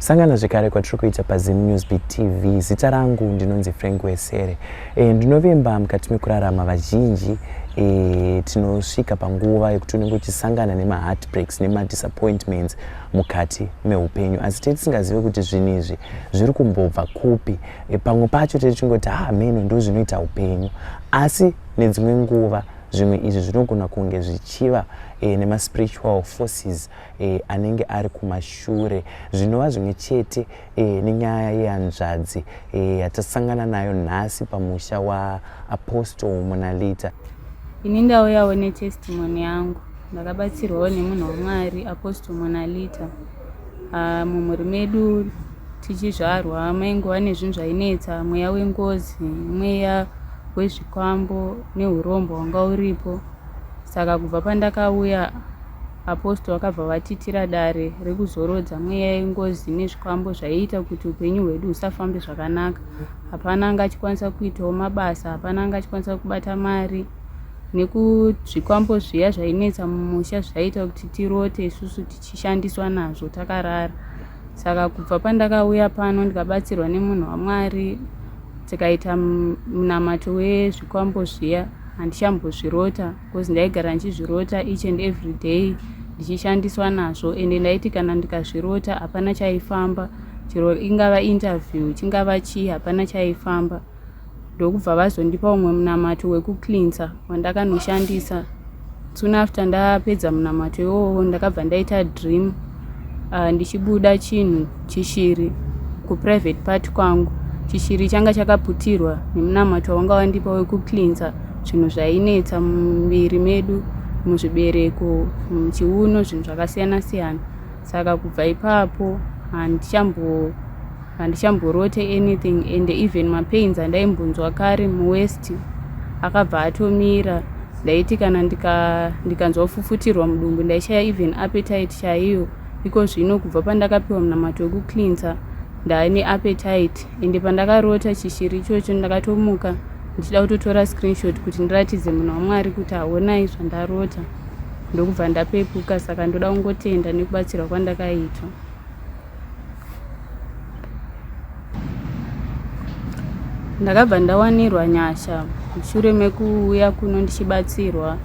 Sangana zvekare kwatiri kuita paZim Newsbeat TV. Zita rangu ndinonzi Frank Wesere. Ndinovimba mukati mekurarama vazhinji tinosvika panguva yekuti unenge uchisangana nema heartbreaks nema disappointments mukati meupenyu, asi tisingazive kuti zvinhu izvi zviri kumbobva kupi. Pamwe pacho tichingoti meno ndo zvinoita upenyu, asi nedzimwe nguva zvimwe izvi zvinogona kunge zvichiva nema spiritual forces anenge ari kumashure, zvinova zvimwe chete nenyaya yehanzvadzi yatasangana nayo nhasi pamusha waApostle Monalita. Ini ndauyawo netestimony yangu. Ndakabatsirwawo nemunhu waMwari Apostle Monalita. Mumhuri medu tichizvarwa maingowa nezvinhu zvainetsa, mweya wengozi, mweya wezvikwambo neurombo wanga uripo. Saka kubva pandakauya Apostle vakabva vatitira dare rekuzorodza mweya yengozi nezvikwambo zvaiita kuti upenyu hwedu husafambe zvakanaka. Hapana anga achikwanisa kuitawo mabasa, hapana anga achikwanisa kubata mari. Nekuzvikwambo zviya zvainetsa mumusha zvaita kuti tirote isusu tichishandiswa nazvo takarara. Saka kubva pandakauya pano ndikabatsirwa nemunhu waMwari, tikaita munamato wezvikwambo zviya, handichambozvirota because ndaigara ndichizvirota each and every day ndichishandiswa nazvo, ende ndaiti kana ndikazvirota hapana chaifamba, chero ingava interview chingava chii hapana chaifamba. Ndokubva vazondipa umwe munamato wekucleansa wandakanoshandisa. Soon after ndapedza munamato iwowo ndakabva ndaita dream ndichibuda chinhu chishiri kuprivate part kwangu. Chishiri changa chakaputirwa nemunamato wanga wandipa wekucleansa zvinhu zvainetsa mumuviri medu, muzvibereko, muchiuno, zvinhu zvakasiyana siyana. Saka kubva ipapo handichamborote anything, and even mapains andaimbonzwa kare muwest akabva atomira. Ndaiti kana ndikanzwa fufutirwa mudumbu ndaishaya even appetite chaiyo. Iko zvino kubva pandakapiwa munamato wekucleansa ndaane appetite, ende pandakarota chishiri ichocho ndakatomuka ndichida kutotora screenshot kuti ndiratidze munhu waMwari kuti aonai zvandarota. Ndokubva ndapepuka. Saka ndoda kungotenda nekubatsirwa kwandakaitwa. Ndakabva ndawanirwa nyasha mushure mekuuya kuno ndichibatsirwa.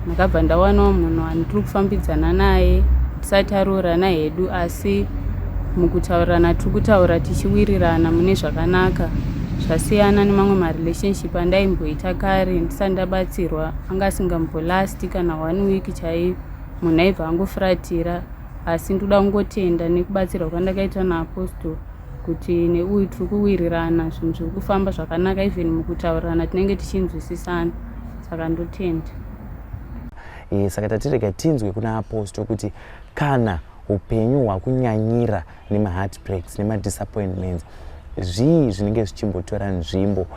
Ndakabva ndawanawo munhu wandiri kufambidzana naye, tisati taroorana hedu, asi mukutaurana tiri kutaura tichiwirirana mune zvakanaka, zvasiyana nemamwe marelationship andaimboita kare ndisati ndabatsirwa. Anga asingambolasti kana 1 week chaiyo, munhu aibva angofuratira. Asi ndoda kungotenda nekubatsirwa kwandakaitwa naApostle kuti neuyu tiri kuwirirana, zvinhu zviri kufamba zvakanaka, even mukutaurana tinenge tichinzwisisana. Saka ndotenda. Saka tatirega tinzwe kuna Apostle kuti kana upenyu hwakunyanyira nema heartbreaks nema disappointments, zvii zvinenge zvichimbotora nzvimbo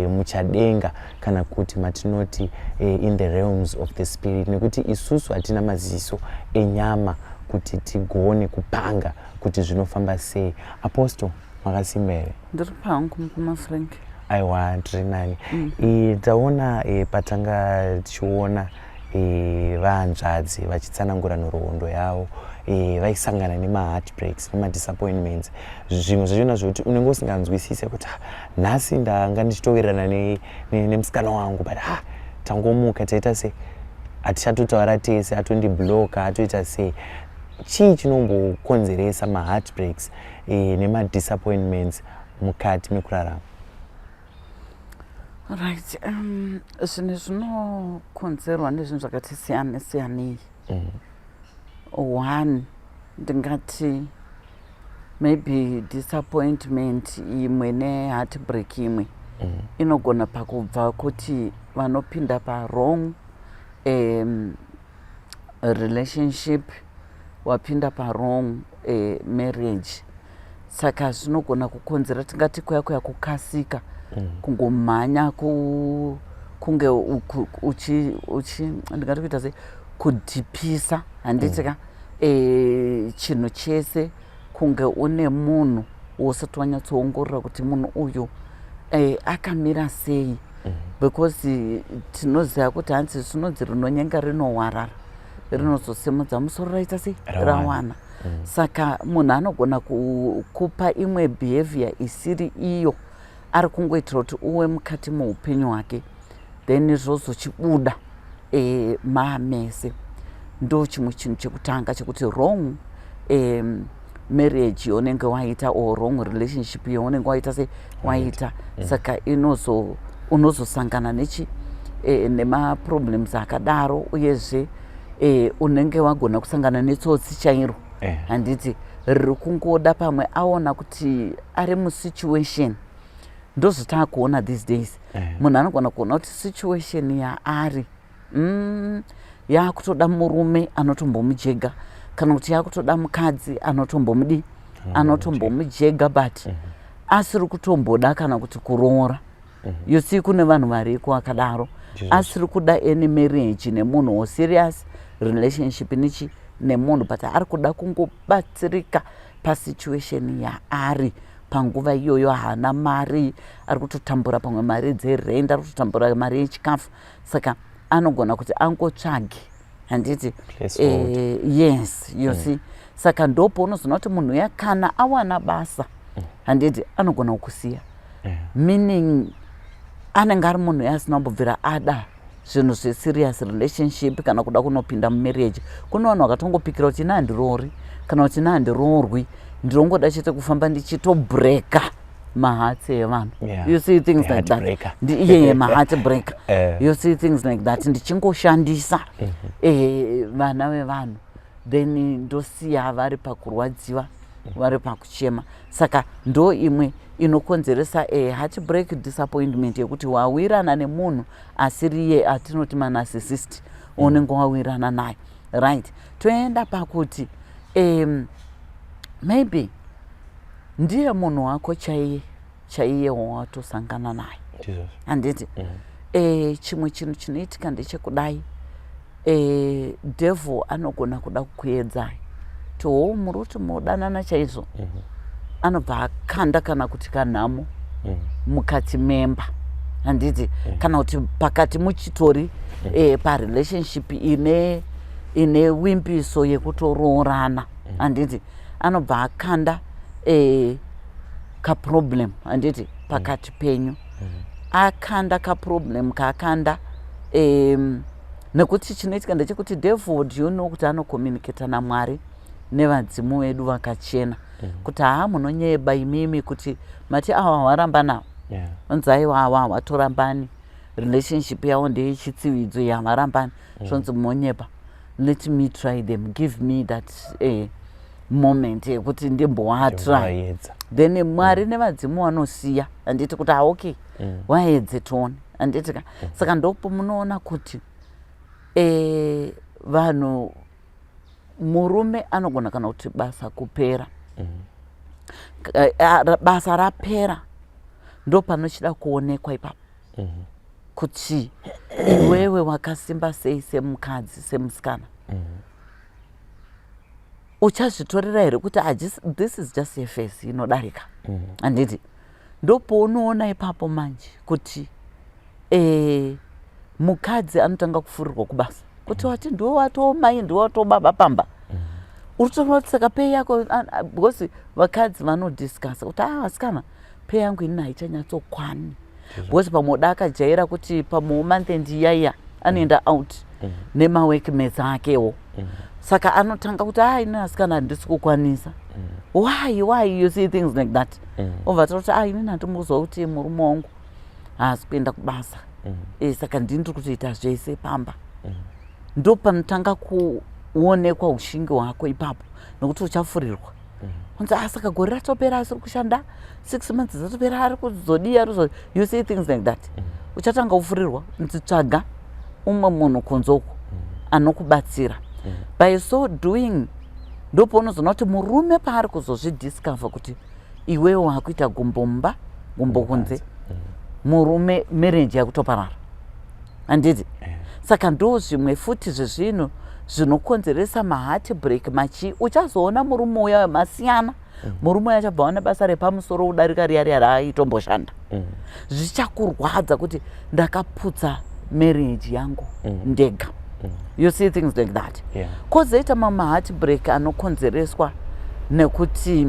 muchadenga, kana kuti matinoti in the realms of the spirit, nekuti isusu hatina maziso enyama kuti tigone kupanga kuti zvinofamba sei. Apostle, makasimba here? Ndiri pangu mukoma Frank. Aiwa, ndiri nani. Taona patanga tichiona vahanzvadzi vachitsanangura nhoroondo yavo, vaisangana nema heartbreaks nema disappointments. Zvimwe zvachona zvokuti unenge usinganzwisise kuti nhasi ndanga ndichitowirirana nemusikana wangu, but tangomuka taita sei, hatichatotaura tese, atondibloka, atoita sei. Chii chinombokonzeresa ma heartbreaks nema disappointments mukati mekurarama? Right, zvinhu zvinokonzerwa nezvinhu zvakati siyanei. One, ndingati maybe disappointment imwe neheartbreak imwe inogona pakubva kuti vanopinda parong relationship, wapinda parong marriage. Saka zvinogona kukonzera tingati kuya kukasika, kungomhanya kunge ndingati kuita sei, kudhipisa handitika chinhu chese, kunge une munhu wosati wanyatsoongorora kuti munhu uyu akamira sei, because tinoziva kuti hanzi zvinonzi rinonyenga rinohwarara. rinozosimudza musoro raita sei rawana. Saka munhu anogona kupa imwe behavior isiri iyo ari kungoitira kuti uwe mukati muupenyu hwake then zvozochibuda mamese. Ndo chimwe chinhu chekutanga chekuti wrong marriage yaunenge waita or wrong relationship yaunenge waita se waita. Saka unozosangana nemaproblems akadaro uyezve unenge wagona kusangana netsotsi chairo. Handiti riri kungoda pamwe aona kuti ari musituation ndozvotaakuona these days. Munhu anogona kuona kuti situation yaari yakutoda murume anotombomujega kana kuti yakutoda mukadzi anotombomujega but asiri kutomboda kana kuti kuroora. Yosi kune vanhu variko akadaro asiri kuda any marriage nemunhu serious relationship nemunhu but ari kuda kungobatsirika pasituation yaari panguva iyoyo. Haana mari, ari kutotambura pamwe mari dzerent, ari kutotambura mari yechikafu. Saka anogona kuti angotsvage. Handiti yes, you see. Saka ndopo unozoona kuti munhu yakana awana basa handiti anogona kukusiya. Meaning anenge ari munhu asina kumbobvira ada zvinhu zveserious relationship kana kuda kunopinda mumarriage. Kune vanhu vakatongopikira kuti nandirori kana kuti nandiroorwi ndirongoda chete kufamba ndichitobreka mahatsi evanhu. You see things like that. Maheart breaker. You see things like that. Ndichingoshandisa vana vevanhu then ndosiya vari pakurwadziwa vari pakuchema. Saka ndo imwe inokonzeresa heart break disappointment yekuti wawirana nemunhu asiriye atinoti manarcissist unenge wawirana naye. Right. Toenda pakuti maybe ndiye munhu wako chaiye watosangana naye. Handiti chimwe chinhu chinoitika ndechekudai devil anogona kuda kukuedzai towo muri kuti mudanana chaizvo anobva akanda kana kuti kanhamo mukati memba. Handiti kana kuti pakati muchitori parelationship ine wimbiso yekutoroorana. Handiti anobva akanda kaproblem. Handiti pakati penyu akanda kaproblem kaakanda nekuti chinoitika ndechekuti devil you know kuti anocommunicata naMwari nevadzimu vedu vakachena kuti munonyeba imimi kuti mati awa waramba nawo onzai wawa watorambani relationship yavo ndeyechitsividzo yavarambani zvonzi monyepa. Let me try them, give me that moment yekuti ndimbowatry. Then Mwari nevadzimu vanosiya handiti kuti okay waedze tione. Handiti saka ndopo munoona kuti vanhu murume anogona kana kuti basa kupera basa rapera ndo panochida kuonekwa ipapo kuti iwewe wakasimba sei semukadzi semusikana. Uchazvitorera here kuti this is just a phase inodarika. Handiti ndopo unoona ipapo manje kuti mukadzi anotanga kufurirwa kubasa kuti wati ndiwe watomai ndiwe watobaba pamba. Uritoona saka pei yako because vakadzi vanodiscussa kuti vasikana pei yangu ini haichanyatsokwani because pamoda akajaira kuti pamomonth end iyaiya anoenda out nemaworkmates akewo. Saka anotanga kuti ini asikana handisi kukwanisa. Why you see things like that. Obva toti ini handimuzwa kuti murume wangu haasi kuenda kubasa. Saka ndini ndiri kutoita zvese pamba. Ndo panotanga kuonekwa ushingi hwako ipapo nokuti uchafurirwa. Unzi saka gore ratopera asiri kushanda 6 months dzatopera ari kuzodiya. You see things like that. Uchatanga kufurirwa nzitsvaga umwe munhu kunzoko anokubatsira. By so doing ndopo unozoona kuti murume paari kuzozvidiscover kuti iwewe wakuita gumbomba gumbo kunze murume marriage yakutoparara. Handiti saka ndo zvimwe futi zvezvinhu zvinokonzeresa maheart break uchazoona murume uya masiyana. Murume uya achabva wana basa repamusoro kudarika riya raaitomboshanda. Zvichakurwadza kuti ndakaputsa marriage yangu ndega. You see things like that. Yeah. Kozoita mama heartbreak anokonzereswa nekuti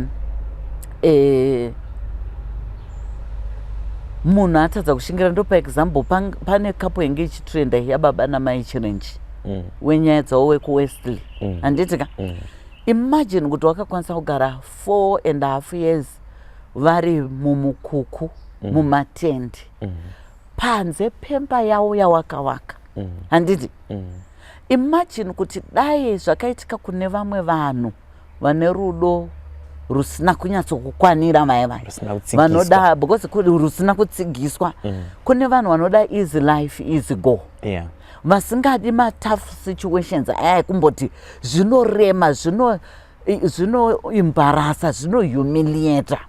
munhu atadza kushingira. Ndo paexample pane couple yenge ichitrenda yababa namai challenge wenyaya dzavo wekuwesley handiti ka imagine kuti wakakwanisa kugara 4.5 years vari mumukuku mumatende panze pemba yavo yawakawaka handiti imagine kuti dai zvakaitika kune vamwe vanhu vane rudo rusina kunyatsokukwanira mai vanoda because rusina kutsigiswa kune vanhu vanoda easy life easy go vasingadi matough situations aya kumboti zvinorema zvinoimbarasa zvinohumiliata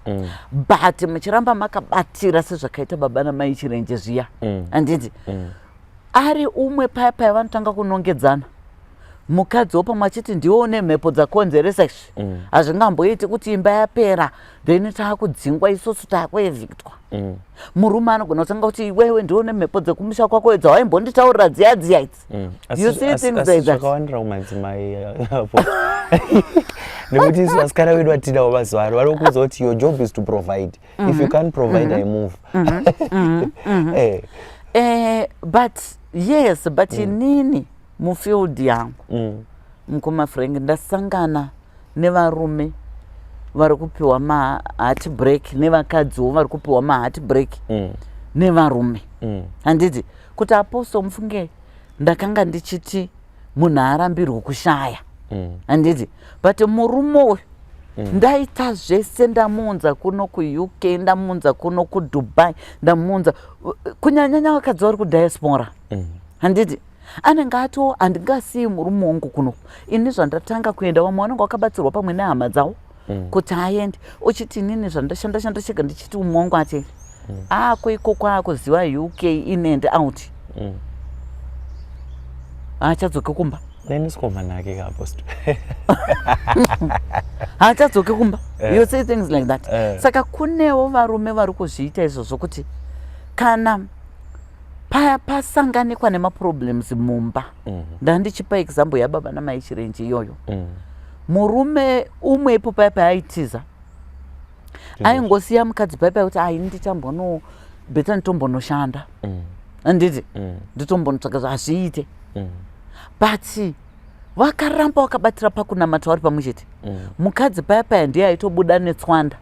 but muchiramba makabatira sezvakaita baba namai challenge zviya handiti ari umwe paya vanotanga kunongedzana mukadzi wopamwe achiti ndiwo une mhepo dzakonzeresa hazvingamboiti kuti imba yapera then taakudzingwa isusu taakuevhictwa murume anogona kutanga kuti iwewe ndiwo une mhepo dzekumusha kwako dzawaimbonditaurira dziya idzi. You see things like that. Zvakawandira kumadzimai nekuti isu vasikana vedu vatinawo mazuva ano vanokuudza kuti your job is to provide. If you can't provide I move. But yes, but inini mufield yangu mukoma Frank ndasangana nevarume vari kupiwa ma-heartbreak nevakadziwo vari kupiwa ma-heartbreak nevarume handiti kuti aposto mufunge ndakanga ndichiti munhu arambirwe kushaya handiti but murume uyu ndaita zvese ndamuunza kuno kuUK ndamuunza kuno kuDubai ndamuunza kunyanyanya vakadzi vari kudiaspora handiti anenge ato handingasii murume wangu kuno ini zvandatanga kuenda vamwe vanenge vakabatsirwa pamwe nehama dzavo kuti aende uchiti inini zvandashanda chega ndichiti umwe wangu ateri ako ikoko akuziva UK in and out haachadzoke kumba neniskomanake kaaposto haachadzoke kumba. You say things like that. Saka kunewo varume vari kuzviita izvozvo kuti kana pasanganikwa nemaproblems mumba ndandichipa example yababa namai challenge iyoyo murume umwe ipo paya aitiza aingosiya mukadzi paya kuti ai ndichambono beta nditombonoshanda handiti nditombonotsvaka hazviite but vakaramba vakabatira pakunamata vari pamwe chete mukadzi paya ndiye aitobuda netswanda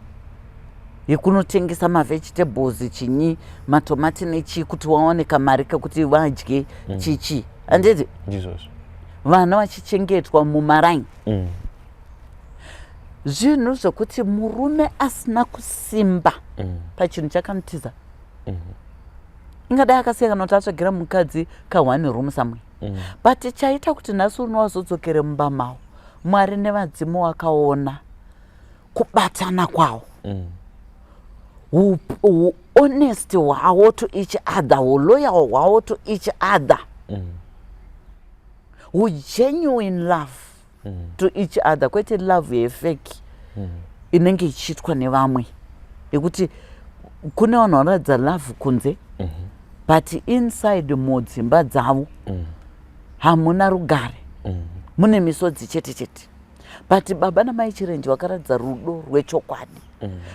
yekunotengesa mavegetables chinyi matomati nechi kuti waone kamari kekuti vadye chichi handiti vana vachichengetwa mumaraini zvinhu zvokuti murume asina kusimba pachinhu chakanutiza ingadai akasiya kana kuti atsvagira mukadzi ka1 room samwe but chaita kuti nhasi uno wazodzokere mumba mavo Mwari nevadzimu wakaona kubatana kwavo honesty hwavo to each other, loyal hwavo to each other, genuine love to each other, kwete love yefake inenge ichiitwa nevamwe yekuti kune vanhu vanoratidza love kunze but inside mudzimba dzavo hamuna rugare, mune misodzi chete chete. But baba namai challenge vakaratidza rudo rwechokwadi.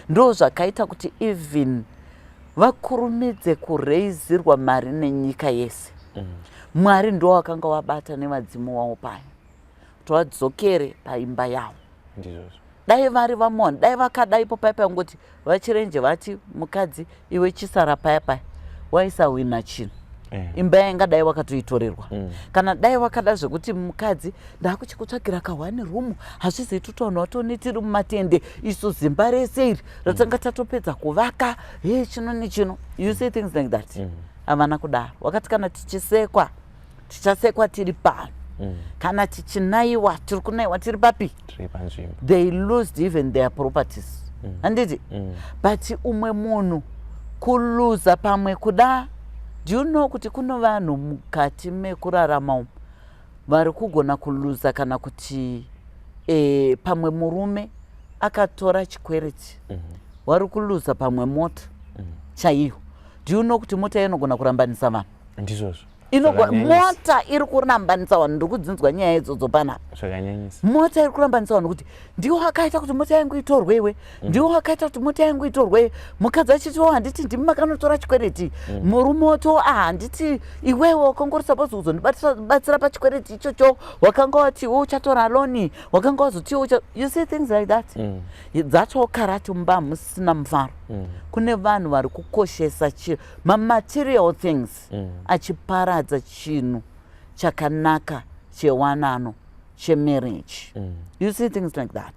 Ndo zvakaita kuti even vakurumidze kureizirwa mari nenyika yese. Mwari ndo wakanga wabata nevadzimu wavo paya kuti vadzokere paimba yavo. Dai vari vamona, dai vakadaipo paya ngoti vachallenge vati mukadzi iwe chisara paya waisawina chinhu. Imba yangadai wakatoitorerwa. Kana dai wakada zvekuti mukadzi ndakuchikutsvagira ka1 room hazvizi tutaona watoni tiri mumatende isu zimba rese iri ratanga tatopedza kuvaka chino nechino. You say things like that. Havana kudaro. Wakati kana tichisekwa tichasekwa tiri pano. Kana tichinaiwa tiri kunaiwa tiri papi. They lost even their properties. Handiti? But umwe munhu kuluza pamwe kuda. Do you know kuti kuno vanhu mukati mekurarama umu vari kugona kuluza kana kuti pamwe murume akatora chikwereti vari kuluza pamwe mota chaiyo. Do you know kuti mota inogona kurambanisa vanhu? Ndizvozvo. mota iri kurambanisa vanhu ndiri kudzinzwa nyaya idzodzo panapa mota iri kurambanisa vanhu kuti ndiwo akaita kuti mota yangu itorwe iwe ndiwo akaita kuti mota yangu itorwe mukadzi achitiwo handiti ndimi makanotora chikwereti murume oto handiti iwewo wakanga uri supposed kuzondibatsira pachikwereti ichocho wakanga watiwo uchatora loni wakanga wazotiwo you see things like that dzachokarati mumba musina mufaro kune vanhu vari kukoshesa mamaterial things achiparadza chinhu chakanaka chewanano chemarriage you see things like that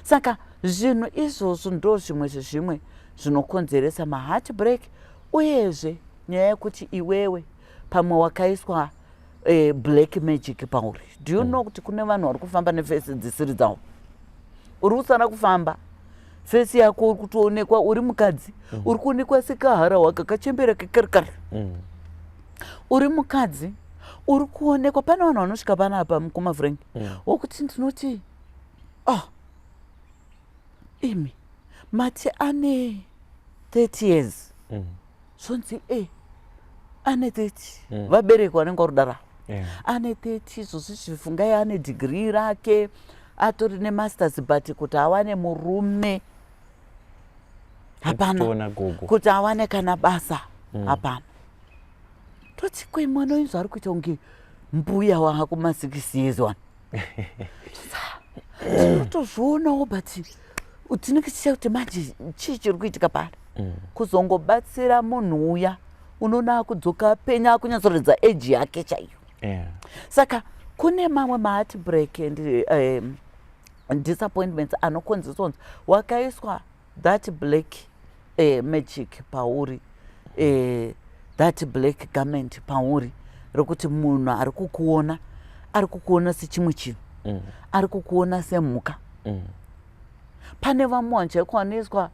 saka zvinhu izvozvo ndo zvimwe zvezvimwe zvinokonzeresa maheartbreak uyezve nyaya yekuti iwewe pamwe wakaiswa black magic pauri do you know kuti kune vanhu vari kufamba nefesi dzisiri dzavo uri kusara kufamba fesi yako uri kutoonekwa uri mukadzi uri kuonekwa sekaharahwa kakachembera kekarikari uri mukadzi uri kuonekwa pane vanhu vanosvika panapa kumafrank wokuti ndinoti imi mati ane 30 years zvonzi ane 30 vabereki vanenge varudara ane 30 izvozvi zvifungai ane degree rake atori nemasters but kuti awane murume hapana kuti awane kana basa hapana toti kwei mwana wenyu ari kuita kunge mbuya wako ma6 years one tinotozvionawo but tinenge tichita kuti manje chii chiri kuitika pari kuzongobatsira munhu uya unoona kudzoka penya kunyatsoredza age yake chaiyo saka kune mamwe maheartbreak and disappointments anokonzeswa wakaiswa that black magic pauri that black garment pauri rokuti munhu ari kukuona sechimwe chinhu ari kukuona semhuka pane vamwe vanchaikwaniswa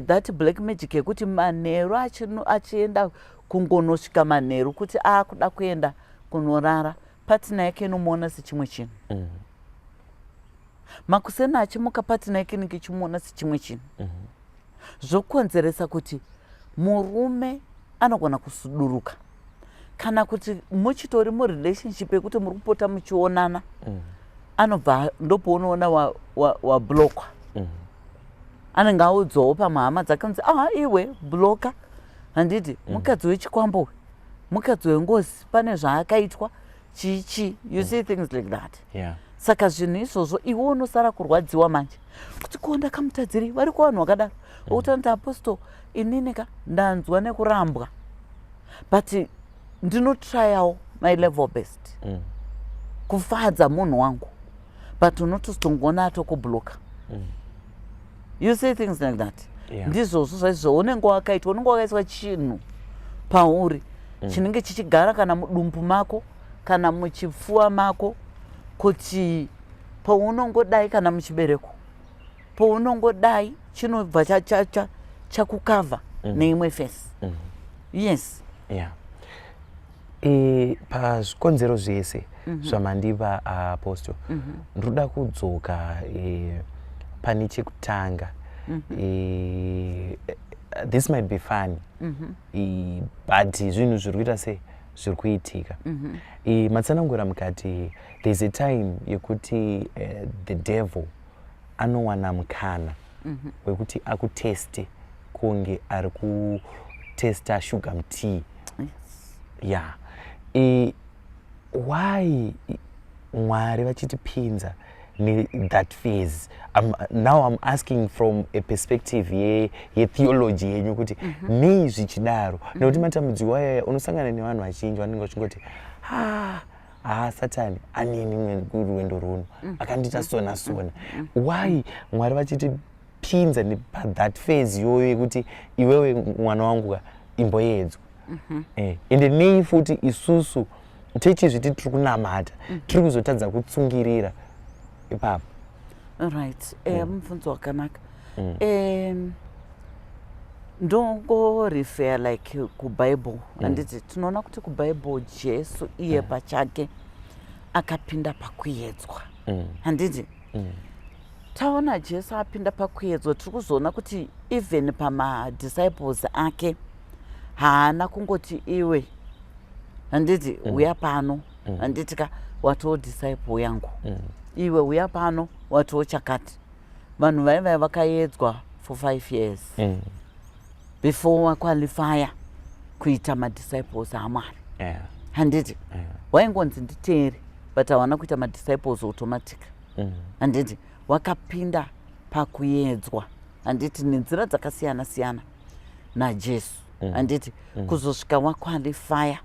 that black magic yekuti manheru achienda kungonosvika manheru kuti akuda kuenda kunorara patina yake inomuona sechimwe chinhu makusena achimuka patina yake inenge ichimuona sechimwe chinhu zvokonzeresa kuti murume anogona kusuduruka kana kuti muchitori murelationship yekuti muri kupota muchionana anobva ndopounoona wablokwa anenge audzawo pamahama dzake nzi iwe bloka handiti mukadzi wechikwambo mukadzi wengozi pane zvaakaitwa chichi you see things like that saka zvinhu izvozvo iwe unosara kurwadziwa manje kuti ko ndakamutadziri vari kuvanhu vakadaro okuti apostle inineka ndanzwa nekurambwa but ndinotrayawo my level best kufadza munhu wangu but unotozotongoona atokubloka you see things like that ndizvozvo zvaizvo unenge wakaitwa unenge wakaiswa chinhu pauri chinenge chichigara kana mudumbu mako kana muchipfuwa mako kuti paunongodai kana muchibereko paunongodai chinobva chakukavha neimwe fesi yes pazvikonzero zvese zvamandiva apostle ndoda kudzoka pane chekutanga this might be funny but zvinhu zviri kuita sei zviri kuitika matsanangura mukati there's a time yekuti the devil anowana mukana wekuti akuteste kunge ari kutesta sugar tea why Mwari vachitipinza that phase now I'm asking from a perspective yetheology yenyu kuti nei zvichidaro nekuti matambudziko aya unosangana nevanhu vazhinji vanenge vachingoti satani anini rwendo runo akandiita sona why Mwari vachitipinza that phase iyoyo yekuti iwewe mwana wangu imboyedzwa ende nei futi isusu techizviti tiri kunamata tiri kuzotadza kutsungirira ipapo right mubvunzo wakanaka ndongorefer like kuBible handiti tinoona kuti kuBible Jesu iye pachake akapinda pakuedzwa handiti taona Jesu apinda pakuedzwa tiri kuzoona kuti even pamadisciples ake haana kungoti iwe handiti uya pano handiti ka watowo disciple yangu iwe uya pano watowo chakati vanhu vaivai vakaedzwa for 5 years before waqualifya kuita madisciples aMwari handiti waingonzi nditeeri but hawana kuita madisciples automatic handiti wakapinda pakuedzwa handiti nenzira dzakasiyana siyana naJesu handiti kuzosvika waqualifya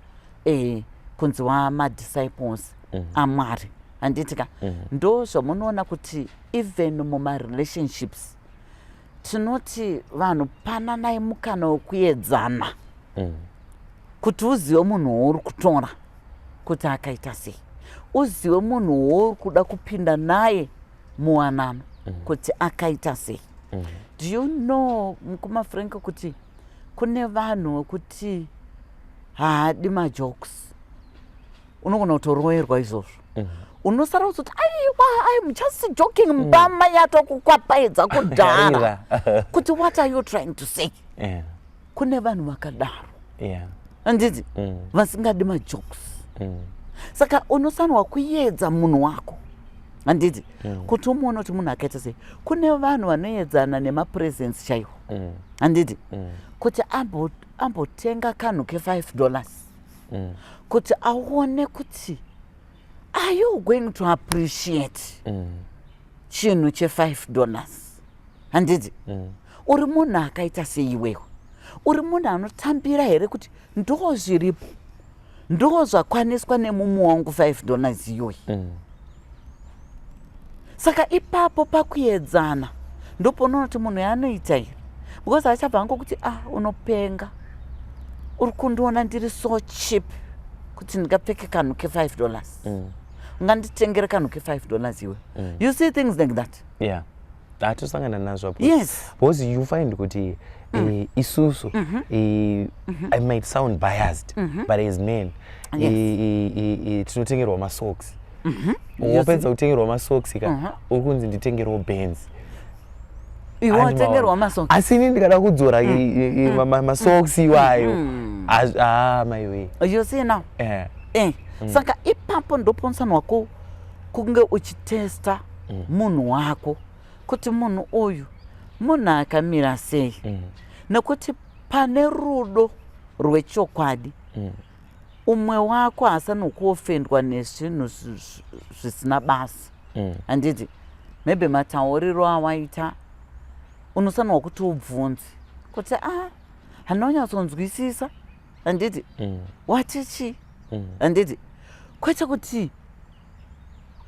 kunzi wamadisciples aMwari handiti ka ndo zvamunoona kuti even mumarelationships tinoti vanhu pananai mukana wekuedzana kuti uzive munhu wauri kutora kuti akaita sei, uzive munhu wauri kuda kupinda naye muwanano kuti akaita sei. Do you know mukoma Frank kuti kune vanhu wekuti haadi majokes unogona kutoroverwa izvozvo unosara uzoti aiwa I'm just joking mbama yatokukwapedza kudhara kuti what are you trying to say. Kune vanhu vakadaro handiti vasingadi majokes saka unosanwa kuedza munhu wako handiti kuti umuone kuti munhu akaita sei. Kune vanhu vanoedzana nemapresence chaiwo handiti kuti ambotenga kanhu ke$5 kuti aone kuti are you going to appreciate chinhu che$5 handiti uri munhu akaita sei iwewe, uri munhu anotambira here kuti ndo zviripo ndo zvakwaniswa nemumu wangu $5 iyoyi. Saka ipapo pakuedzana ndoponoona kuti munhu yaanoita here because achabva ango kuti unopenga uri kundiona ndiri so cheap kuti ndingapfeke kanhu ke$5 unganditengere kanhu ke$5 iwe. You see things like that. Atosangana nazvo. Yes. Because you find kuti isusu I might sound biased but as men tinotengerwa masocks wapedza kutengerwa masocks ka uri kunzi nditengerwa Benz iwatengerwa masocks asi ini ndikada kudzora masocks iwayo my way. You see now saka ipapo ndoponosana wako kunge uchitesta munhu wako kuti munhu uyu munhu akamira sei nekuti pane rudo rwechokwadi umwe wako haasani kuofendwa nezvinhu zvisina basa handiti maybe matauriro awaita unosanwa kuti ubvunze kuti hanonyatsokunzwisisa handiti watichi handiti kwete kuti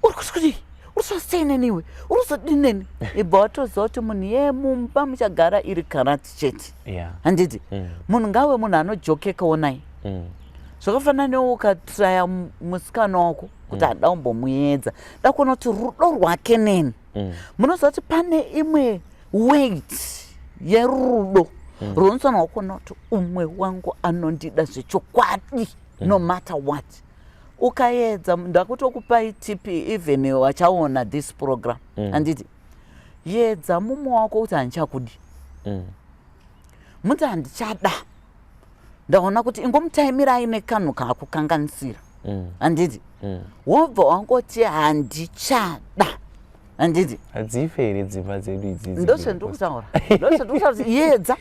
uri kuti kudii urusoseineniwe urusodineni ibva watoziva kuti munhu yemumba muchagara iri karati chete handiti munhu ngawe munhu anojokekawo naye zvakafanana newo ukatraya musikana wako kuti hada umbomuedza da kuona kuti rudo rwake neni munoziva kuti pane imwe weight yerudo runosanwa kuona kuti umwe wangu anondida zvechokwadi no matter what. Ukaedza ndakutokupai tipi even wachaona this program handiti yedza mume wako kuti handichakudi muti handichada ndaona kuti ingomutaimira aine kanhu kakukanganisira handiti wobva wangoti handichada handiti hadzifere dzimba dzedu idzi ndozvendikutaura kuti yedza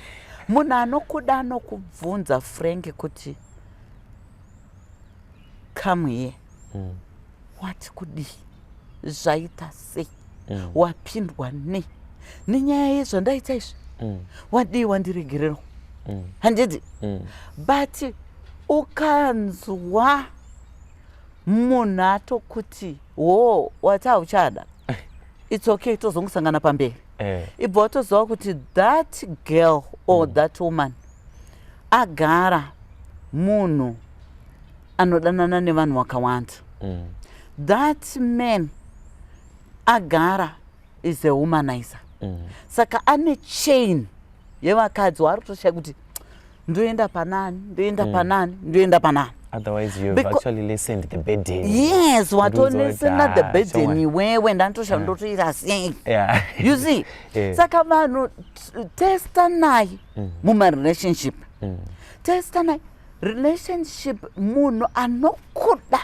munhu anokuda anokubvunza Frank kuti come here wati kudii zvaita sei wapindwa nei nenyaya yezvandaita izvi wadii wandiregerero handiti but ukanzwa munhu atokuti wati hauchada it's okay tozongosangana pamberi ibva watoziva kuti that girl or that woman agara munhu anodanana nevanhu vakawanda that man agara is a womanizer saka ane chain yevakadzi waari kutoshaya kuti ndoenda panani ndoenda panani ndoenda panani. Otherwise you've actually listened the burden. Yes, watonesena the burden iwewe ndandosha ndotoita sei. You see? Saka vanhu testa naye muma relationship. Testa naye relationship munhu anokuda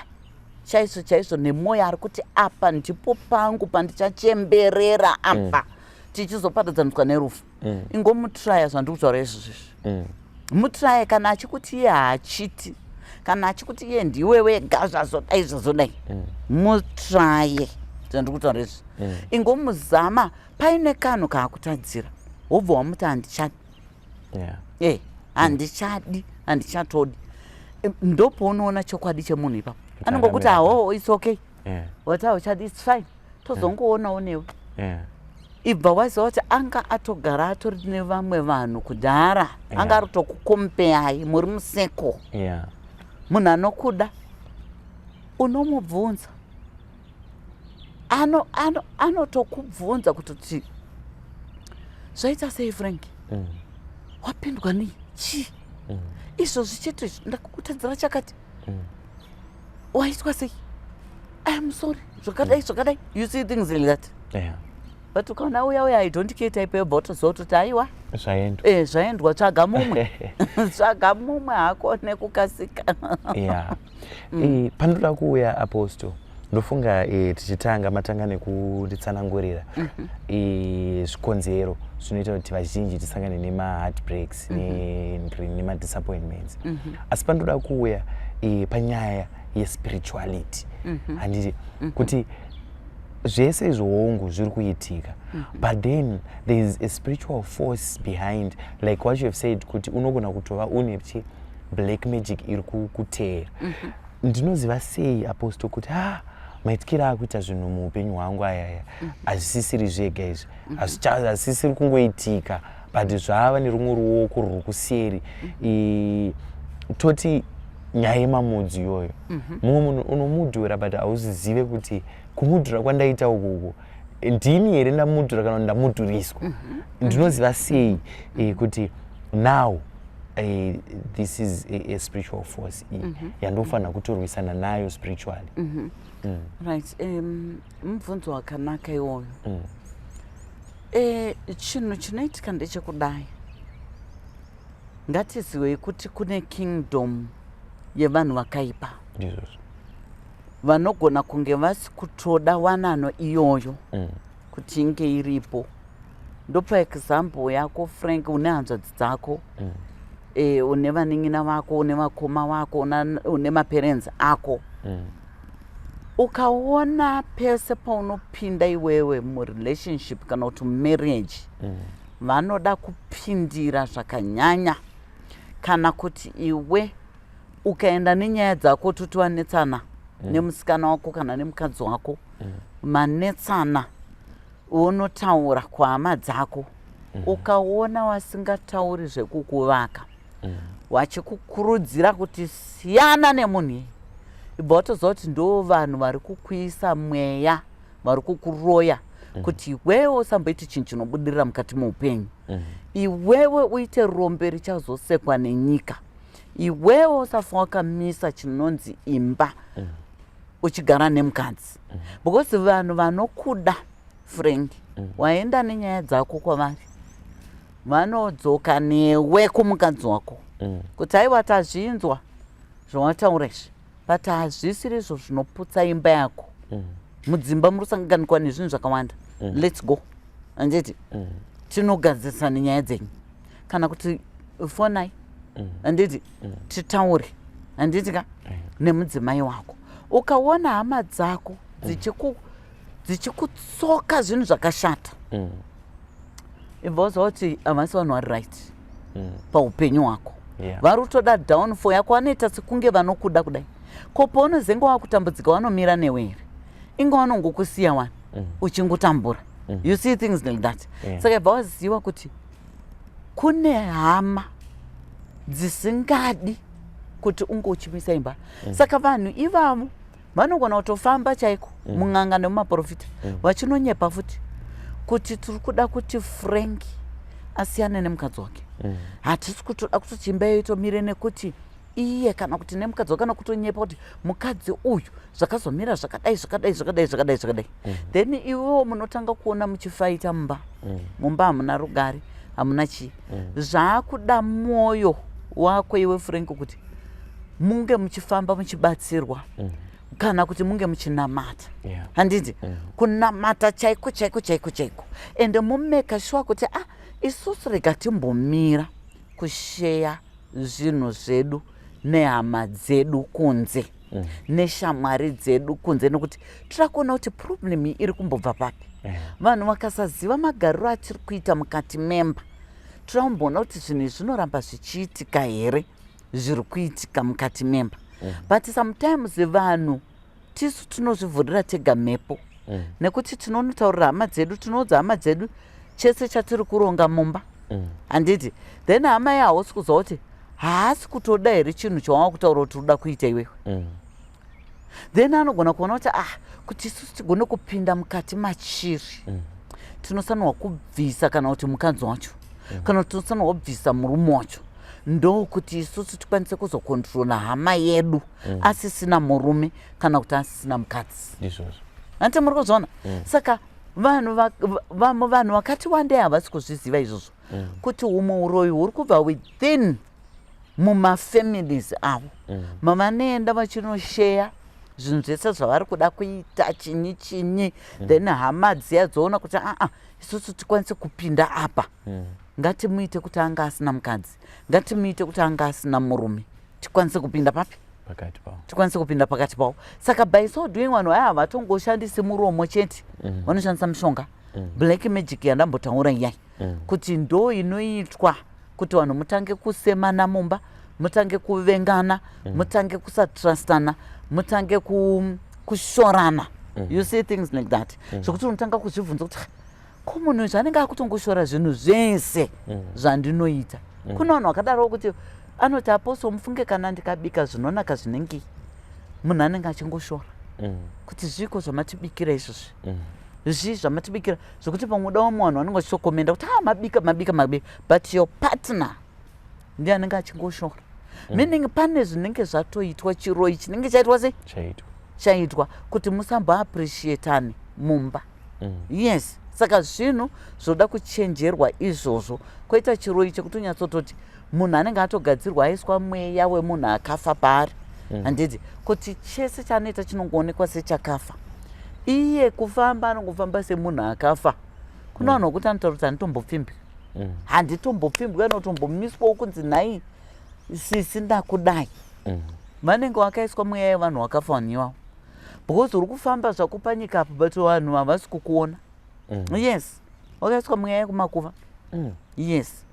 chaizvo nemwoyo ari kuti apa ndipo pangu pandichachemberera apa tichizoparadzanwa nerufu ingomutraya zvandikutaura izvozvi mutraya kana achikuti iye haachiti kana achikuti iye ndiwe wega zvazodai mutraye zvandikutaura izvi ingomuzama paine kanhu kaakutadzira wobva wamuti handichadi handichatodi ndopounoona chokwadi chemunhu ipapo anongokuti hawo it's okay wati hauchadi it's fine tozongoonawo newe ibva waziva kuti anga atogara atori nevamwe vanhu kudhara anga ari kutokukompeyai muri museko munhu anokuda unomubvunza anotokubvunza kutoti zvaita sei Frank wapindwa nei chii izvozvi chete ndakukutadzira chakati waitwa sei I am sorry zvakadai you see things like that but ukaona uya I don't care type about zototi aiwa zvaendwa tsvaga mumwe hako nekukasika pandoda kuuya Apostle ndofunga tichitanga matanga nekutitsanangurira zvikonzero zvinoita kuti vazhinji tisangane nema-heartbreaks nema-disappointments asi pandoda kuuya panyaya yespirituality handiti kuti zvese izvoongo zviri kuitika but then there is a spiritual force behind like what you have said kuti unogona kutova une black magic iri kuteera ndinoziva sei Apostle kuti maitikira akuita zvinhu muupenyu hwangu ayaya hazvisisiri zvega izvi hazvisisiri kungoitika but zvava nerumwe ruoko ruri kuseri toti nyaya yemamudzi iyoyo mumwe munhu unomudhura but hauzizive kuti kumudhura kwandaita ukoko ndini here ndamudhura kana ndamudhuriswa ndinoziva sei kuti now this is a spiritual force yandofanira kutorwisana nayo spiritually right mubvunzo wakanaka iwoyo chinhu chinoitika ndechekudai ngatizive kuti kune kingdom yevanhu vakaipa vanogona kunge vasi kutoda wanano iyoyo kuti inge iripo ndopa example yako Frank une hanzvadzi dzako une vanin'ina vako une vakoma vako une maparents ako ukaona pese paunopinda iwewe murelationship kana kuti marriage vanoda kupindira zvakanyanya kana kuti iwe ukaenda nenyaya dzako toti wanetsana nemusikana wako kana nemukadzi wako manetsana unotaura kuhama dzako ukaona wasingatauri zvekukuvaka wachikukurudzira kuti siyana nemunhu ibva watoziva kuti ndo vanhu vari kukuisa mweya vari kukuroya kuti iwewe usamboiti chinhu chinobudirira mukati muupenyu iwewe uite rombe richazosekwa nenyika iwewe usafa wakamisa chinonzi imba uchigara nemukadzi because vanhu vanokuda Frank waenda nenyaya dzako kwavari vanodzoka newe kumukadzi wako kuti aiwa tazvinzwa zvawataura izvi but hazvisiri izvo zvinoputsa imba yako mudzimba murosanganikwa nezvinhu zvakawanda let's go anditi tinogadzirisa nenyaya dzenyu kana kuti fonai anditi titaure anditi ka nemudzimai wako ukaona hama dzako dzichikutsoka zvinhu zvakashata ibva waziva kuti havasi vanhu vari right paupenyu hwako vari kutoda downfall yako vanoita sekunge vanokuda kudai ko paunozenge wakutambudzika vanomira newe here inge vanongokusiya wani uchingotambura you see things like that saka ibva waziva kuti kune hama dzisingadi kuti unge uchimisa imba saka vanhu ivavo vanogona kutofamba chaiko mun'anga nemumaprofita vachinonyepa futi kuti tiri kuda kuti Frank asiyane nemukadzi wake hatisi kutoda kuti chimba iyo itomire nekuti iye kana kuti nemukadzi wake kana kutonyepa kuti mukadzi uyu zvakazomira zvakadai then iwewo munotanga kuona muchifaita mumba hamuna rugare hamuna chii zvaakuda mwoyo wako iwe Frank kuti munge muchifamba muchibatsirwa kana kuti munge muchinamata handiti kunamata chaiko ende mumeka sure kuti isusu rega timbomira kusheya zvinhu zvedu nehama dzedu kunze neshamwari dzedu kunze nokuti tirakuona kuti problem iri kumbobva papi vanhu vakasaziva magariro atiri kuita mukati memba tirakumboona kuti zvinhu izvi zvinoramba zvichiitika here zviri kuitika mukati memba but sometimes vanhu tisu tinozvivhurira tega mhepo nekuti tinonotaurira hama dzedu tinoudza hama dzedu chese chatiri kuronga mumba handiti then hama yahausi kuziva kuti haasi kutoda here chinhu chawava kutaura kuti uda kuita iwewe then anogona kuona kuti kuti isusu tigone kupinda mukati machiri tinosanirwa kubvisa kana kuti mukadzi wacho kana kuti tinosanirwa kubvisa murume wacho ndokuti isusu tikwanise kuzokontrola hama yedu asisina murume kana kuti asisina mukadzi ante muri kuzviona saka vanhu vakati wandei havasi kuzviziva izvozvo kuti umwe uroyi huri kubva within mumafamilies avo mavanoenda vachinosheya zvinhu zvese zvavari kuda kuita chinyi then hama dziya dzoona kuti isusu tikwanise kupinda apa ngatimuite kuti anga asina mukadzi ngatimuite kuti anga asina murume tikwanise kupinda papi tikwanise kupinda pakati pavo saka by so doing vanhu aya havatongoshandisi muromo chete vanoshandisa mishonga black magic yandambotaura iyai kuti ndo inoitwa kuti vanhu mutange kusemana mumba mutange kuvengana mutange kusatrustana mutange kushorana you see things like that zvokuti unotanga kuzvibvunza kuti ko munhu zvanenge akutongoshora zvinhu zvese zvandinoita kuna vanhu vakadaro kuti anoti aposo mufunge kana ndikabika zvinonaka zvinenge munhu anenge achingoshora kuti zviko zvamatibikira izvozvi zvi zvamatibikira zvokuti pamuda wamwe vanhu vanenge vachitokomenda kuti mabika but your partner ndiye anenge achingoshora meaning pane zvinenge zvatoitwa chiroyi chinenge chaitwa sei chaitwa kuti musamboappreciatani mumba yes saka zvinhu zvoda kuchenjerwa izvozvo koita chiroyi chekuti unyatsototi munhu anenge atogadzirwa aiswa mweya wemunhu akafa paari handiti kuti chese chanoita chinongoonekwa sechakafa iye kufamba anongofamba semunhu akafa kuna vanhu vokuti anotaura kuti handitombopfimbwi handitombopfimbwi anotombomiswawo kunzi nhai sisi ndakudai vanenge vakaiswa mweya yevanhu vakafa vanhu ivavo because uri kufamba zvako panyika apo but vanhu havasi kukuona yes wakaiswa mweya yekumakuva yes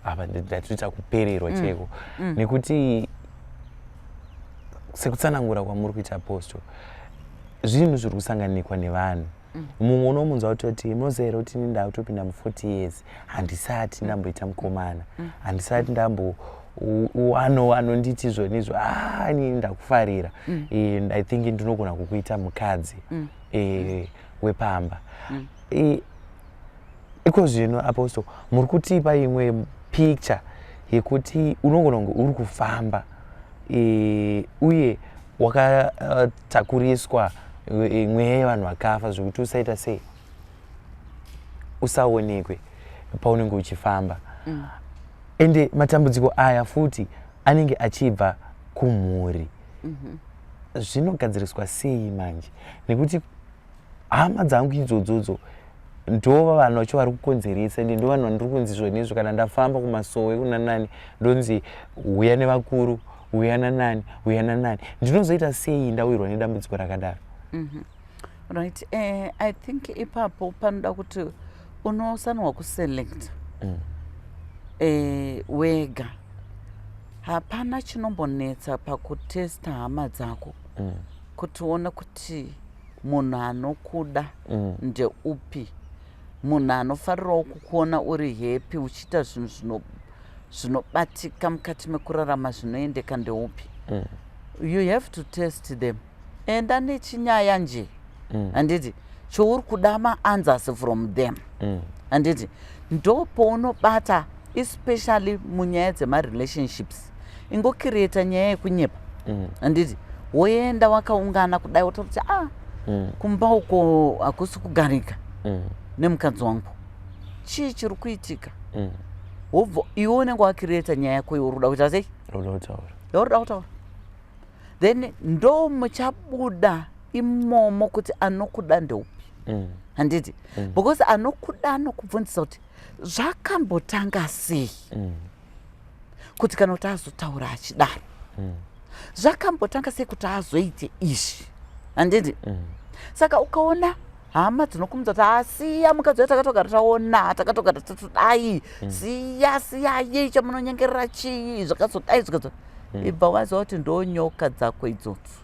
apa ndatoita kupererwa cheko nekuti sekutsanangura kwamuri kuita apostle zvinhu zviri kusanganikwa nevanhu mumwe unomunzwa kutoti munoziva here kuti ndinda kutopinda mu40 years handisati ndamboita mukomana handisati anonditi zvonizvo inini ndakufarira and I think ndinogona kukuita mukadzi wepamba iko zvino apostle muri kutipa imwe picture yekuti unogona kunge uri kufamba uye wakatakuriswa mweya yevanhu vakafa zvokuti usaita sei usaonekwe paunenge uchifamba ende matambudziko aya futi anenge achibva kumhuri zvinogadziriswa sei manje nekuti hama dzangu idzodzodzo ndova vanhu vacho vari kukonzeresa ende ndo vanhu vandiri kunzi zvonizvo kana ndafamba kumasowe kuna nani ndonzi uya nevakuru uya nanani ndinozoita sei ndawirwa nedambudziko rakadaro right I think ipapo panoda kuti unosanirwa kuselect wega hapana chinombonetsa pakutesta hama dzako kuti uone kuti munhu anokuda ndeupi munhu anofarirawo kukuona uri happy uchiita zvinhu zvinobatika mukati mekurarama zvinoendeka ndeupi you have to test them enda nechinyaya nje handiti chouri kuda maanswers from them handiti ndopounobata especially munyaya dzemarelationships ingocreata nyaya yekunyepa handiti woenda wakaungana kudai wototi kumba uko hakusi kugarika nemukadzi wangu chii chiri kuitika wobva iwe unenge wakireta nyaya yako yoruda kuita sei yoruda kutaura then ndo muchabuda imomo kuti anokuda ndeupi handiti because anokuda anokubvunzisa kuti zvakambotanga sei kuti kana kuti azotaura achidaro zvakambotanga sei kuti azoite izvi handiti saka ukaona hama dzinokumudza kuti asiya mukadzi takatogara taona takatogara tatodai siyai chamunonyengerera chii zvakazodai ibva waziva kuti ndo nyoka dzako idzodzo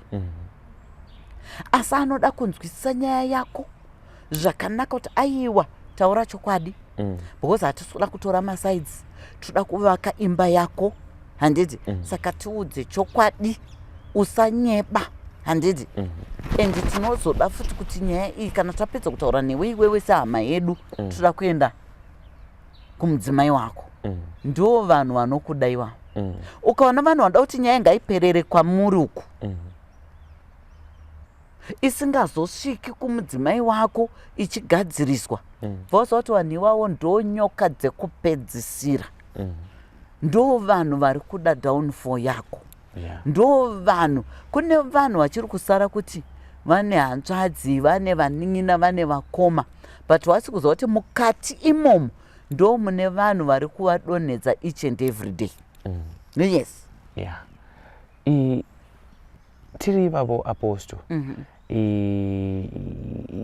asi anoda kunzwisisa nyaya yako zvakanaka kuti aiwa taura chokwadi because hatisi kuda kutora masaidzi toda kuvaka imba yako handiti saka tiudze chokwadi usanyeba handiti and tinozoda futi kuti nyaya iyi kana tapedza kutaura newe iwewe sehama yedu toda kuenda kumudzimai wako ndo vanhu vanokuda ivavo ukaona vanhu vanoda kuti nyaya ngaiperere kwamuri uku isingazosviki kumudzimai wako ichigadziriswa vaoziva kuti vanhu ivavo ndo nyoka dzekupedzisira ndo vanhu vari kuda downfall yako ndo vanhu kune vanhu vachiri kusara kuti vane hanzvadzi vane vanin'ina vane vakoma but wasi kuziva kuti mukati imomo ndo mune vanhu vari kuvadonhedza each and every day yes tiri ivavo apostle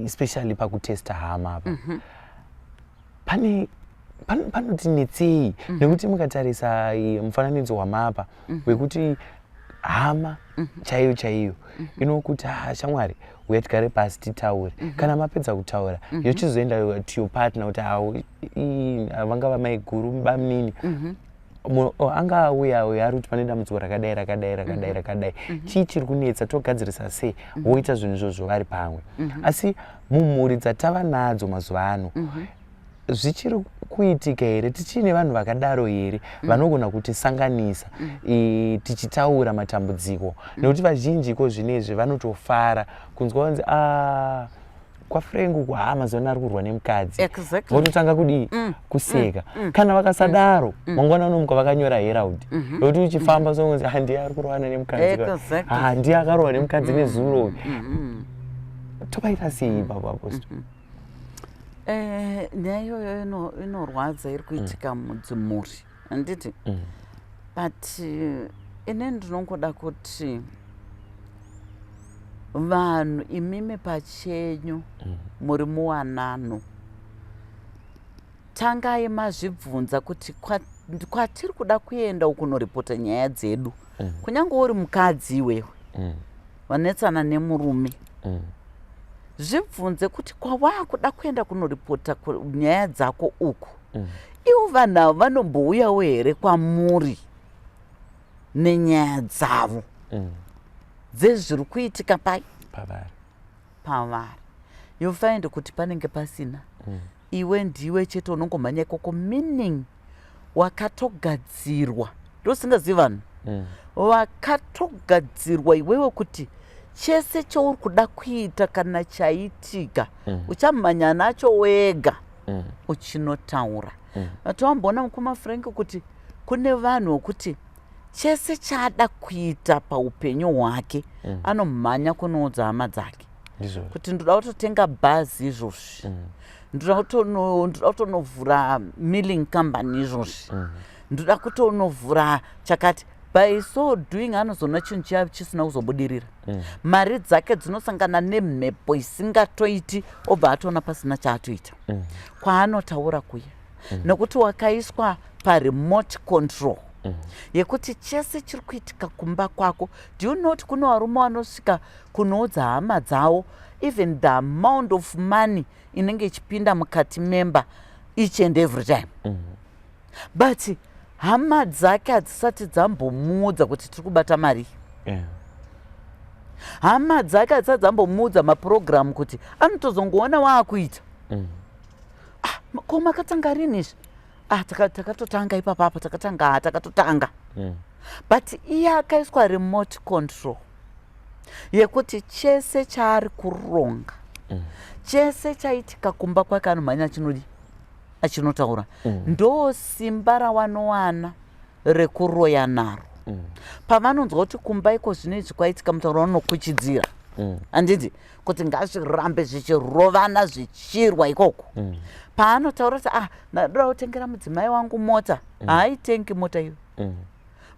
especially pakutesta hama apa panotinetsei nekuti mukatarisa mufananidzo wamapa wekuti hama chaiyo chaiyo inokuti shamwari uya tigare pasi titaure kana mapedza kutaura yochizoenda to your partner kuti vanga vamai guru mubamunini anga auya ari kuti pane dambudziko rakadai chii chiri kunetsa togadzirisa sei voita zvinhu izvozvo vari pamwe asi mumhuri dzatava nadzo mazuva ano zvichiri kuitika here tichine vanhu vakadaro here vanogona kutisanganisa tichitaura matambudziko nekuti vazhinji ko zvinezvi vanotofara kunzwa kunzi kwafrengu kuhama zona ari kurwa nemukadzi vototanga kudii kuseka kana vakasadaro mangwana unomuka vakanyora herald nokuti uchifamba sonzi handiye ari kurwana nemukadzi handiye akarwa nemukadzi nezuro tobaita sei baba apostle nyaya iyoyo inorwadza iri kuitika mudzimhuri handiti but ine ndinongoda kuti vanhu imimi pachenyu muri muwanano tangai mazvibvunza kuti kwatiri kuda kuenda ukunoripota nyaya dzedu kunyange uri mukadzi iwewe vanetsana nemurume zvibvunze kuti kwawakuda kuenda kunoripota nyaya dzako uku ivo vanhu avo vanombouyawo here kwamuri nenyaya dzavo dzezviri kuitika pavari yofind kuti panenge pasina iwe ndiwe chete unongomhanya ikoko meaning wakatogadzirwa ndosingazivi vanhu wakatogadzirwa iwewe kuti chese chouri kuda kuita kana chaitika uchamhanya nacho wega uchinotaura vatowamboona mukoma Frank kuti kune vanhu wokuti chese chaada kuita paupenyu hwake anomhanya kunoudza hama dzake kuti ndoda kutotenga bhazi izvozvi ndoda kutonovhura milling company izvozvi ndoda kutonovhura chakati by so doing anozoona chinhu chavo chisina kuzobudirira mari dzake dzinosangana nemhepo isingatoiti obva atoona pasina chaatoita kwaanotaura kuya nekuti wakaiswa paremote control yekuti chese chiri kuitika kumba kwako do you know kuti kuno varume vanosvika kunoudza hama dzavo even the amount of money inenge ichipinda mukati memba each and every time but hama dzake hadzisati dzambomuudza kuti tiri kubata mari hama dzake hadzisati dzambomuudza mapurogiramu kuti anotozongoona waakuita ko makatanga rini izvi takatotanga ipapapa takatotanga but iye akaiswa remote control yekuti chese chaari kuronga chese chaitika kumba kwake anomhanya chinodi achinotaura ndo simba ravanowana rekuroya naro pavanonzwa kuti kumbaiko zvinezvi kwaitika mutauro vanokuchidzira handiti kuti ngazvirambe zvichirovana zvichirwa ikoko paanotaura kuti ndadoda kutengera mudzimai wangu mota haaitengi mota iyo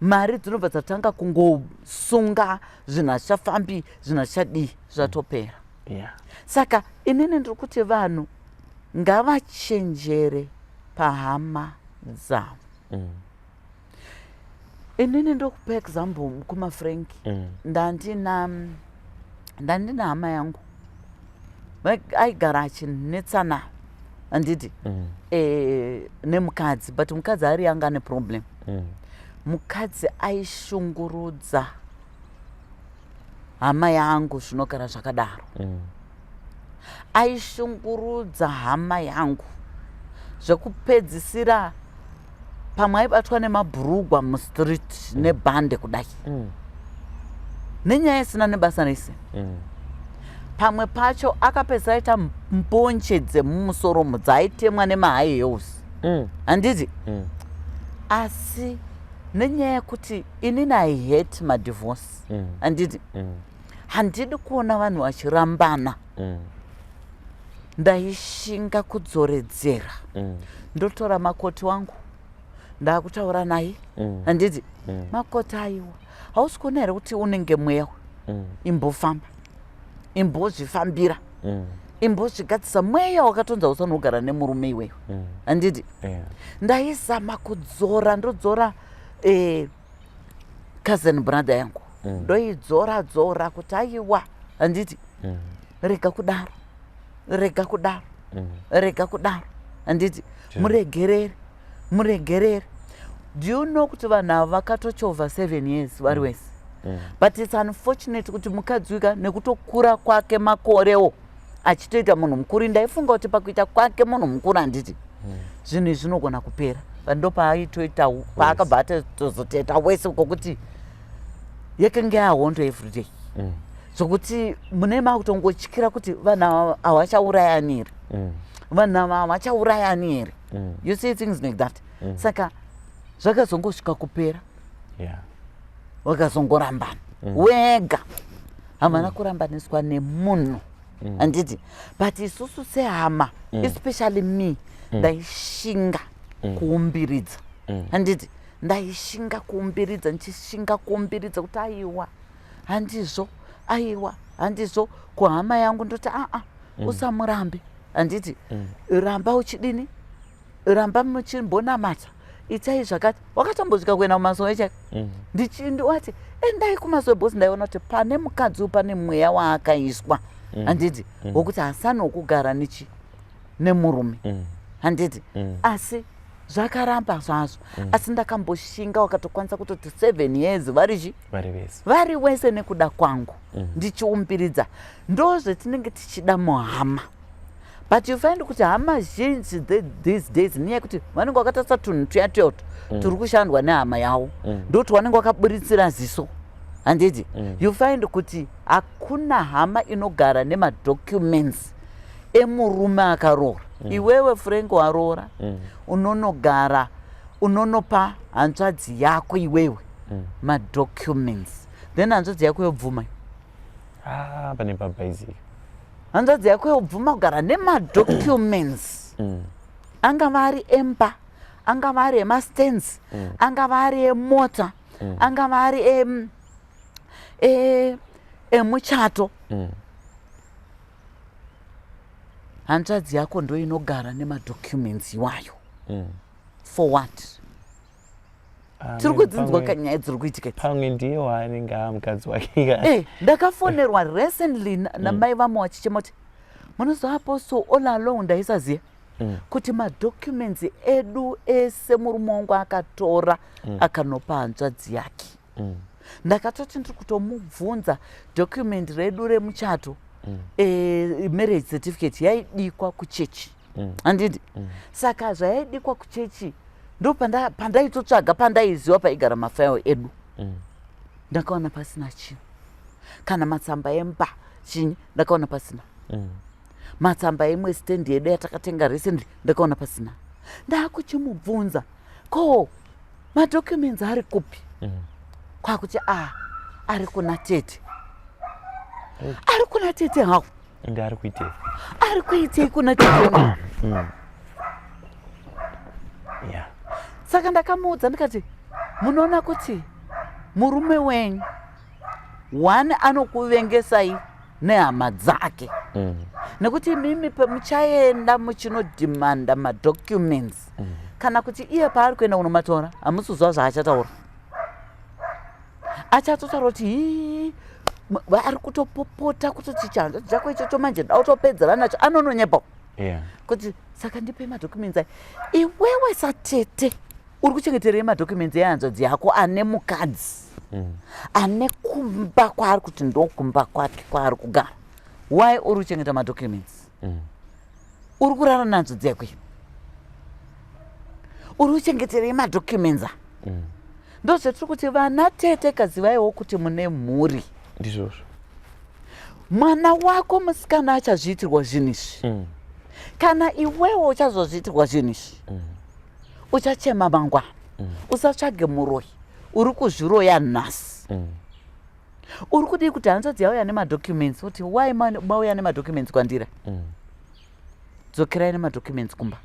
mari dzinobva dzatanga kungosunga zvinhu hazvichafambi zvinhu hazvichadii zvatopera saka inini ndiri kuti vanhu ngavachenjere pahama dzavo inini ndokupa example kumafrenki ndandina hama yangu aigara achinetsana handiti nemukadzi but mukadzi ari anga ane problem mukadzi aishungurudza hama yangu zvinogara zvakadaro aishungurudza hama yangu zvekupedzisira pamwe aibatwa nemabhurugwa mustreet nebhande kudai nenyaya isina nebasa rese pamwe pacho akapedzisa aita mbonje dzemumusoro mudzaitemwa nemahigh heels handiti asi nenyaya yekuti inini I hate madivorce handiti handidi kuona vanhu vachirambana ndaishinga kudzoredzera ndotora makoti wangu ndakutaura naye handiti makoti aiwa hausi kuona here kuti unenge mweya imbofamba imbozvifambira imbozvigadzisa mweya wakatonza usanogara nemurume iweyo handiti ndaizama kudzora ndodzora cousin brother yangu ndoidzora kuti aiwa handiti rega kudaro rega kudaro rega kudaro handiti muregerere do you know kuti vanhu ava vakatochovha 7 years vari wese but it's unfortunate kuti mukadzi wika nekutokura kwake makorewo achitoita munhu mukuru ndaifunga kuti pakuita kwake munhu mukuru handiti zvinhu izvi zvinogona kupera ndo paaitoita paakabva atozoteta wese kokuti yakenge yahondo everyday zvokuti mune makutongotyira kuti vanhu havachaurayani here vanhu ava havachaurayani here you see things like that saka zvakazongosvika kupera wakazongorambana wega hamana kurambaniswa nemunhu handiti but isusu sehama especially me ndaishinga kuumbiridza handiti ndaishinga kuumbiridza ndichishinga kuumbiridza kuti aiwa handizvo aiwa handizvo kuhama yangu ndoti usamurambe handiti ramba uchidini ramba muchimbonamata itai zvakati wakatambosvika kuenda kumasowe chake ndichindiwati endai kumasowe bhosi ndaiona kuti pane mukadzi pane mweya waakaiswa handiti wokuti hasanokugara nemurume handiti asi zvakaramba zvazvo asi ndakamboshinga wakatokwanisa kutoti 7 years vari wese nekuda kwangu ndichiumbiridza ndo zvetinenge tichida muhama but you find kuti hama zhinji these days nenyaya yekuti vanenge vakatarisa tunhu tuya tuyoto turi kushandwa nehama yavo ndoti vanenge vakaburitsira ziso handiti you find kuti hakuna hama inogara nemadocuments emurume akaroora iwewe Frank waroora unonogara unonopa hanzvadzi yako iwewe madocuments then hanzvadzi yako yobvuma pane pabhaizika hanzvadzi yako yobvuma kugara nemadocuments angava ari emba angava ari emastands angava ari emota angava ari emuchato hanzvadzi yako ndo inogara nemadocuments iwayo for what tiri kudzinzwa kanyaya dziri kuitika pamwe ndiye waanenge mukadzi wake ndakafonerwa recently namai vamwe vachichemoti munozivapo so all along ndaisaziva kuti madocuments edu ese murume wangu akatora akanopa hanzvadzi yake ndakatoti ndiri kutomubvunza document redu remuchato marriage certificate yaidikwa kuchechi handiti saka zvayaidikwa kuchechi ndo pandaitotsvaga pandaiziva paigara mafairo edu ndakaona pasina chinhu kana matsamba emba chinyi ndakaona pasina matsamba emwe stendi yedu yatakatenga recently ndakaona pasina ndakuchimubvunza ko madocuments ari kupi kwakuti ari kuna tete ari kuna tete hao ende ari kuitei ari kuitei kuna tete yeah. Saka ndakamuudza ndikati munoona kuti murume wenyu one anokuvengesai nehama dzake nekuti mimi pamuchaenda muchinodhimanda madocuments kana kuti iye paari kuenda kunomatora hamusuzwa zvaachataura achatotaura kuti ari kutopopota kutoti chanzo chako ichocho manje dautopedzera nacho anononyepa kuti saka ndipe madocuments ai iwewe satete uri kuchengeterei madocuments ehanzvadzi yako ane mukadzi ane kumba kwaari kuti ndokumba kwake kwaari kugara why uri kuchengeta madocuments uri kurara nanzvadzi yako uri kuchengeterei madocuments ndozvetiri kuti vana tete kazivaiwo kuti mune mhuri ndizvozvo mwana wako musikana achazviitirwa zvinhu izvi kana iwewo uchazozviitirwa zvinhu izvi uchachema mangwana usatsvage muroyi uri kuzviroya nhasi uri kudii kuti hanzvadzi yauya nemadocuments kuti why mauya nemadocuments kwandira dzokerai nemadocuments kumba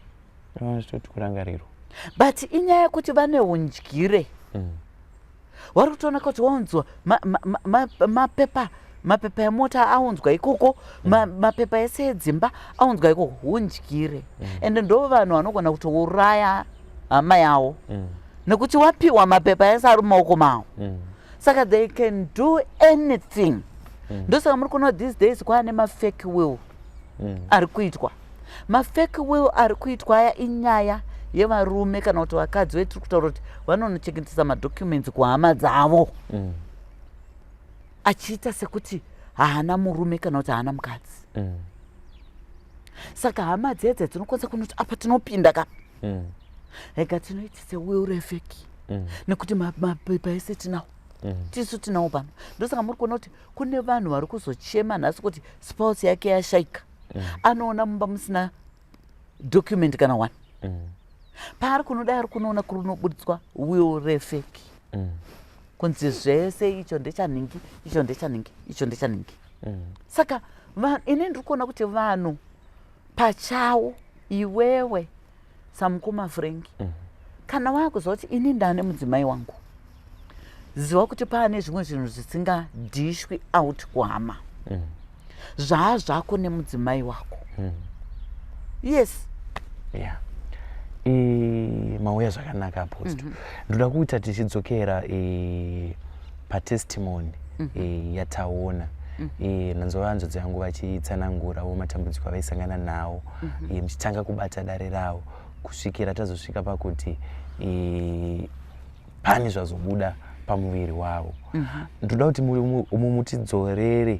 zvitoti kurangariro but inyaya yekuti vane undyire vari kutoona kuti waunzwa mapepa emota aunzwa ikoko mapepa ese edzimba aunzwa ikoko undyire ende ndo vanhu vanogona kutouraya hama yavo nekuti wapiwa mapepa ese ari mumaoko mavo saka they can do anything ndosaka muri kuona these days kwaane mafake will ari kuitwa mafake will ari kuitwa aya inyaya yevarume kana kuti vakadzi vetiri kutaura kuti vanonochengetesa madocuments kuhama dzavo achiita sekuti haana murume kana kuti haana mukadzi saka hama dzedze dzinokwanisa kunoti apa tinopinda kapa ega tinoitise will refeki nekuti mapepa ese tinawo tisu tinawo pano ndosaka muri kuona kuti kune vanhu vari kuzochema nhasi kuti spouse yake yashaika anoona mumba musina document kana one paari kunodai ari kunoona kunobudzwa will refeki kunzi zvese icho ndechanhingi icho ndechanhingi icho ndechanhingi saka ini ndiri kuona kuti vanhu pachavo iwewe samukoma Frenki kana wakuziva kuti ini ndane mudzimai wangu ziva kuti paane zvimwe zvinhu zvisingadhishwi out kuhama zvaazvako nemudzimai wako yes yeah. Mauya zvakanaka aposto ndoda kuita tichidzokera patestimony yataona nanzova hanzvadzi yangu vachitsanangurawo matambudziko avaisangana nawo muchitanga kubata dare ravo kusvikira tazosvika pakuti pane zvazobuda pamuviri wavo ndoda kuti mutidzorere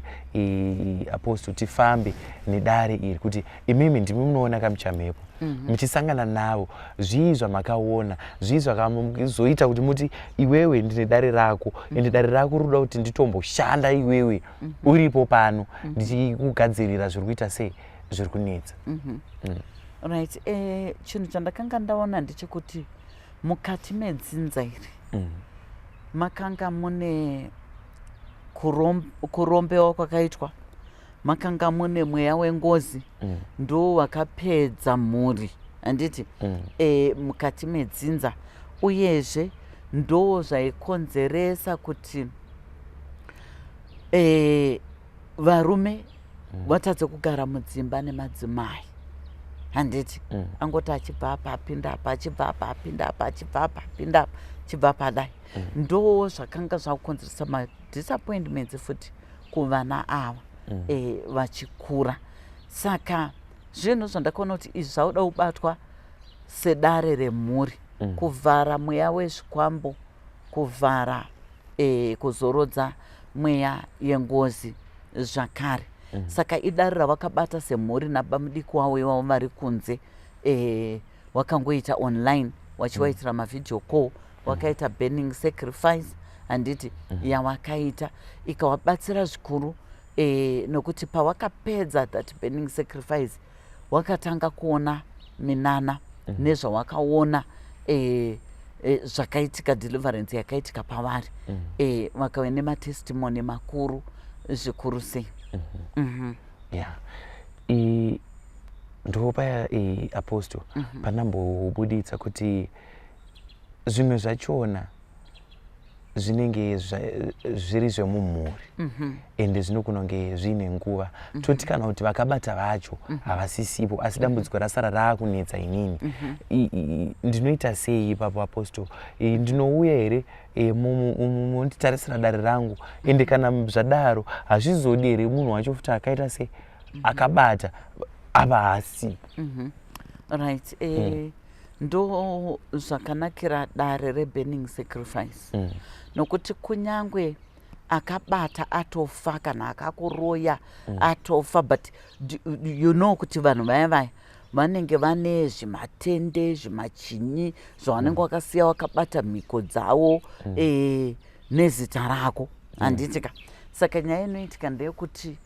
aposto tifambe nedare iri kuti imimi ndimi munoona kamuchamepo muchisangana navo zvii zvamakaona zvii zvakazoita kuti muti iwewe ndine dare rako ende dare rako roda kuti nditomboshanda iwewe uripo pano ndichikugadzirira zviri kuita sei zviri kunetsa right chinhu chandakanga ndaona ndechekuti mukati medzinza iri makanga mune kurombewa kwakaitwa makanga mune mweya wengozi ndo wakapedza mhuri handiti mukati medzinza uyezve ndo zvaikonzeresa kuti varume vatadze kugara mudzimba nemadzimai handiti angoti achibva apa apinda apa achibva apa apinda apa achibva apa apinda apa achibva apa adai ndo zvakanga zvakukonzeresa madisappointments futi kuvana ava vachikura saka zvinhu zvandakaona kuti izvi zvauda kubatwa sedare remhuri kuvhara mweya wezvikwambo kuvhara kuzorodza mweya yengozi zvakare saka idare ravakabata semhuri nabamudiki wavo ivavo vari kunze wakangoita online wachivaitira mavideo call wakaita burning sacrifice handiti yawakaita ikawabatsira zvikuru nokuti pawakapedza that burning sacrifice wakatanga kuona minana nezvawakaona zvakaitika deliverance yakaitika pavari vakauya nematestimony makuru zvikuru sei. Yeah. Ndopaya Apostle panambobuditsa kuti zvimwe zvachona zvinenge zviri zvemumhuri ende zvinogona kunge zvine nguva toti kana kuti vakabata vacho havasisipo asi dambudziko rasara raakunetsa inini ndinoita sei ipapo Apostle? Ndinouya here monditarisira dare rangu ende kana zvadaro hazvizodi here munhu wacho futi akaita sei akabata ava hasipo? Right. Ndo zvakanakira dare reburning sacrifice nokuti kunyangwe akabata atofa kana akakuroya atofa, but you know kuti vanhu vaya vanenge vane zvimatende zvimachinyi zvavanenge vakasiya vakabata mhiko dzavo nezita rako handitika. Saka nyaya inoitika ndeyekuti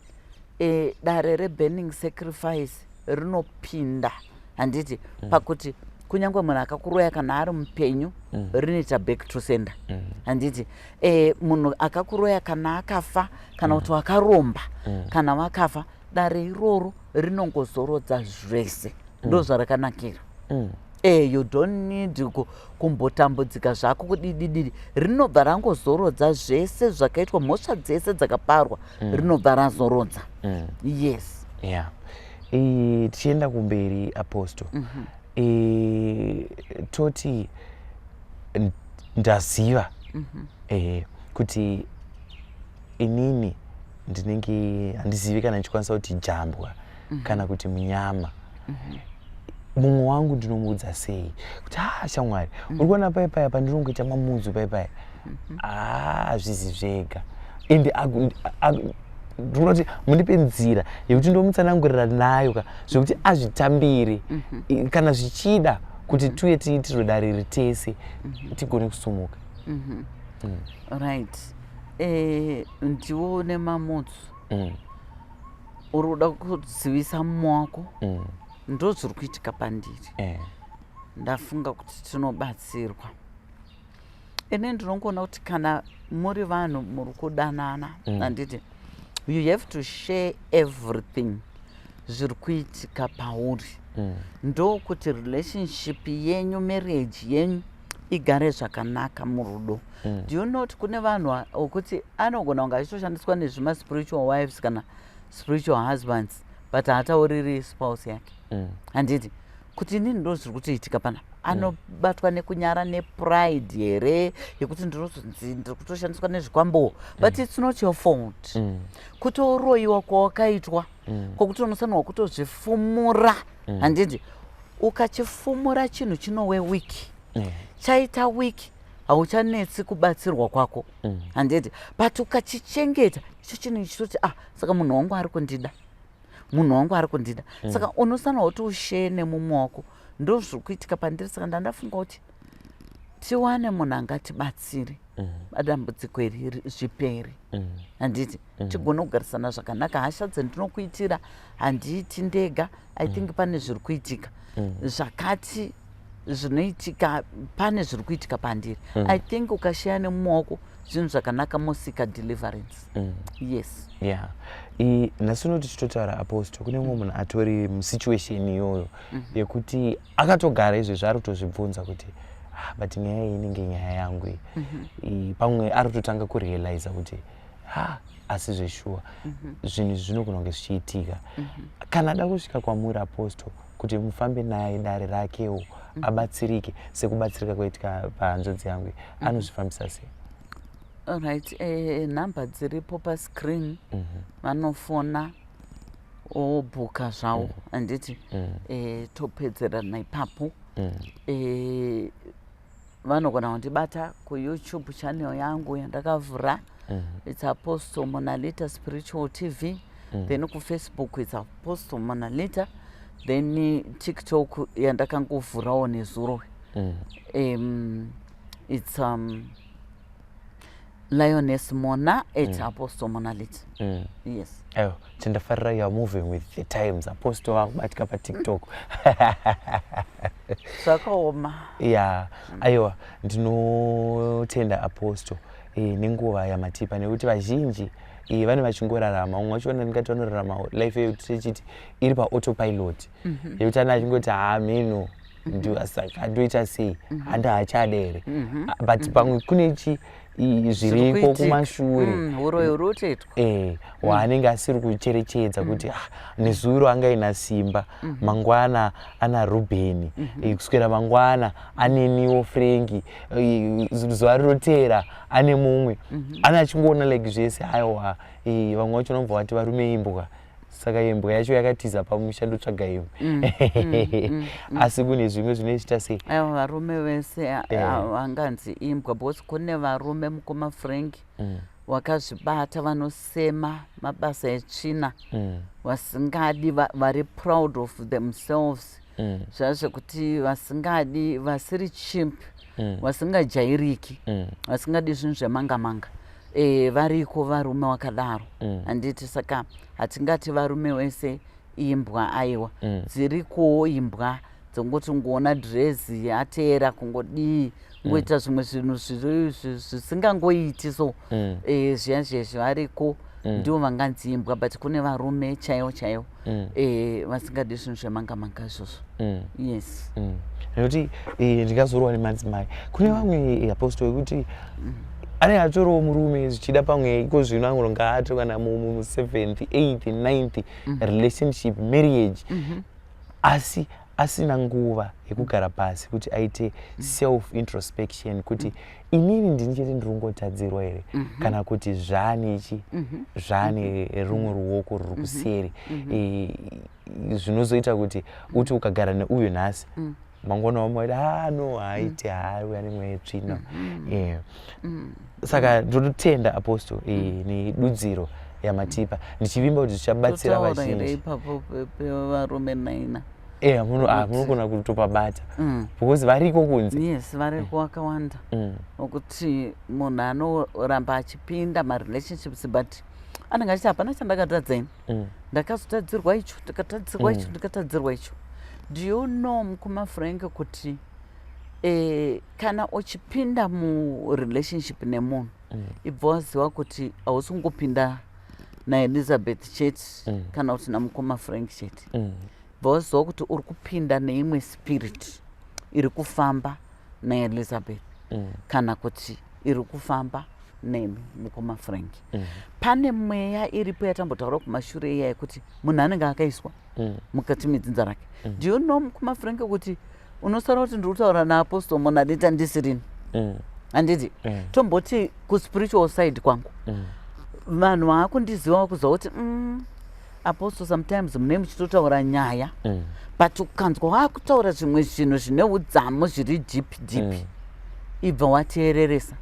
dare reburning sacrifice rinopinda handiti pakuti kunyangwe munhu akakuroya kana ari mupenyu rinoita back to sender handiti. Munhu akakuroya kana akafa kana kuti wakaromba kana wakafa dare iroro rinongozorodza zvese. Ndo zvarakanakira. You don't need kumbotambudzika zvako kudidididi, rinobva rangozorodza zvese zvakaitwa, mhosva dzese dzakaparwa rinobva razorodza. Yes. Yeah. Tichienda kumberi Apostle, toti ndaziva kuti inini ndinenge handizivi kana ndichikwanisa kuti jambwa kana kuti munyama. Mumwe wangu ndinomuudza sei kuti shamwari uri kuona paya pandinongoita mamudzu paya hazvizi zvega ende ndinoti mundipe nzira yekuti ndomutsanangurira nayo zvekuti azvitambire kana zvichida kuti tuye tiitiro dare riri tese tigone kusumuka. Right. Ndiwo nemamudzu uri kuda kudzivisa mumwe wako ndo zviri kuitika pandiri. Ndafunga kuti tinobatsirwa. Ene ndinongoona kuti kana muri vanhu muri kudanana handiti you have to share everything zviri kuitika pauri ndo kuti relationship yenyu, marriage yenyu igare zvakanaka murudo. Do you know kuti kune vanhu okuti anogona kunge achitoshandiswa nezvima spiritual wives kana spiritual husbands but haatauriri spouse yake handiti kuti inini ndo zviri kutoitika pana anobatwa nekunyara nepride here yekuti ndinozonzi ndiri kutoshandiswa nezvikwambowo but it's not your fault. Kutoroyiwa kwawakaitwa kwokuti unosanirwa kutozvifumura handiti. Ukachifumura chinhu chinowe wiki chaita wiki hauchanetsi kubatsirwa kwako handiti, but ukachichengeta icho chinhu ichitoti saka munhu wangu ari kundida, munhu wangu ari kundida. Saka unosanirwa kuti ushare nemumwe wako. Ndo zviri kuitika pandiri. Saka ndandafunga kuti tiwane munhu angatibatsire dambudziko iri zviperi handiti, tigone kugarisana zvakanaka. Hasha dzandinokuitira handiiti ndega. I think pane zviri kuitika zvakati zvinoitika, pane zviri kuitika pandiri. I think ukashaya nemumwe wako zvinhu zvakanaka mosika deliverance. Yes. Yeah. Nhasi unoti tichitotaura Apostle, kune mumwe munhu atori musituation iyoyo yekuti akatogara izvezvo ari kutozvibvunza kuti but nyaya iyi inenge nyaya yangu iyi. Pamwe ari kutotanga kurealiza kuti asi zveshuwa zvinhu zvinogona kunge zvichiitika. Kana ada kusvika kwamuri Apostle kuti mufambe naye dare rakewo abatsirike sekubatsirika kwaitika pahanzvadzi yangu anozvifambisa sei? Alright. Nhamba dziripo pascreen vanofona obhuka zvavo handiti topedzerana ipapo. Vanogona kundibata kuYouTube channel yangu yandakavhura, it's Apostle Monalita Spiritual TV. Then kuFacebook it's Apostle Monalita. Then TikTok yandakangovhurawo nezuro it's Lioness Mona at Apostle Monality. Yes. Ayo, tindafarira you are moving with the times. Apostle wakubatika pa TikTok. Zvakaoma. Yeah. Aiwa, ndinotenda Apostle nenguva yamatipa nekuti vazhinji vane vachingorarama umwe wacho ndingati vanorarama life yedu tichiti iri paautopilot yekuti ana achingoti mhino ndoita sei handahachada here but pamwe kune zviriko kumashure waanenge asiri kucherechedza kuti nezuro angaina simba mangwana ana Rubeni kuswera mangwana aneniwo Frenki zuva rirotera ane mumwe ana achingoona like zvese aiwa vamwe vacho vanobva vati varume imbwa saka imbwa yacho yakatiza pamusha ndotsvaga imwe asi kune zvimwe zvinoita sei aiwa varume vese vanganzi imbwa because kune varume mukoma Frank wakazvibata vanosema mabasa etsvina vasingadi vari proud of themselves zvazvekuti vasingadi vasiri chimp vasingajairiki vasingadi zvinhu zvemanga-manga variko varume wakadaro handiti saka hatingati varume wese imbwa aiwa dzirikowo imbwa dzongoti ngoona dhirezi ateera kungodii ngoita zvimwe zvinhu zvisingangoiti so zviya zvezvo variko ndivo vanganzi imbwa but kune varume chaivo chaivo vasingadi zvinhu zvemanga-manga izvozvo yes nekuti ndingazorwa nemadzimai kune vamwe Apostle wekuti anenge atorowo murume zvichida pamwe iko zvino angoronga ato kana mu7th 8th 9th relationship marriage asi asina nguva yekugara pasi kuti aite self introspection kuti inini ndini chete ndiringotadzirwa here kana kuti zvaanichi zvaane rumwe ruoko ruri kuseri zvinozoita kuti uti ukagara neuyo nhasi mangwana wamwe no haiti uya nemweya tsvina saka ndototenda Apostle nedudziro yamatipa ndichivimba kuti zvichabatsira vazhinji ipapo pevarume 9 munogona kutopabata because variko kunze yes variko wakawanda nokuti munhu anoramba achipinda marelationships but anenge achiti hapana chandakatadzaini ndakazotadzirwa icho ndikatadzirwa icho ndikatadzirwa icho. Do you know mukoma Frank kuti kana uchipinda mu-relationship nemunhu ibva waziva kuti hausingopinda naElizabeth chete kana kuti namukoma Frank chete ibva waziva kuti uri kupinda neimwe spirit iri kufamba naElizabeth kana kuti iri kufamba nemi mukoma Frank pane mweya iripo yatambotaura kumashure iya yekuti munhu anenge akaiswa mukati medzinza rake. Do you know mukoma Frank kuti unosara kuti ndiri kutaura naApostle Monality ndisirini handiti tomboti kuspiritual side kwangu vanhu vaakundiziva kuziva kuti Apostle sometimes mune muchitotaura nyaya but ukanzwa waakutaura zvimwe zvinhu zvine udzamu zviri jipi ibva wateereresa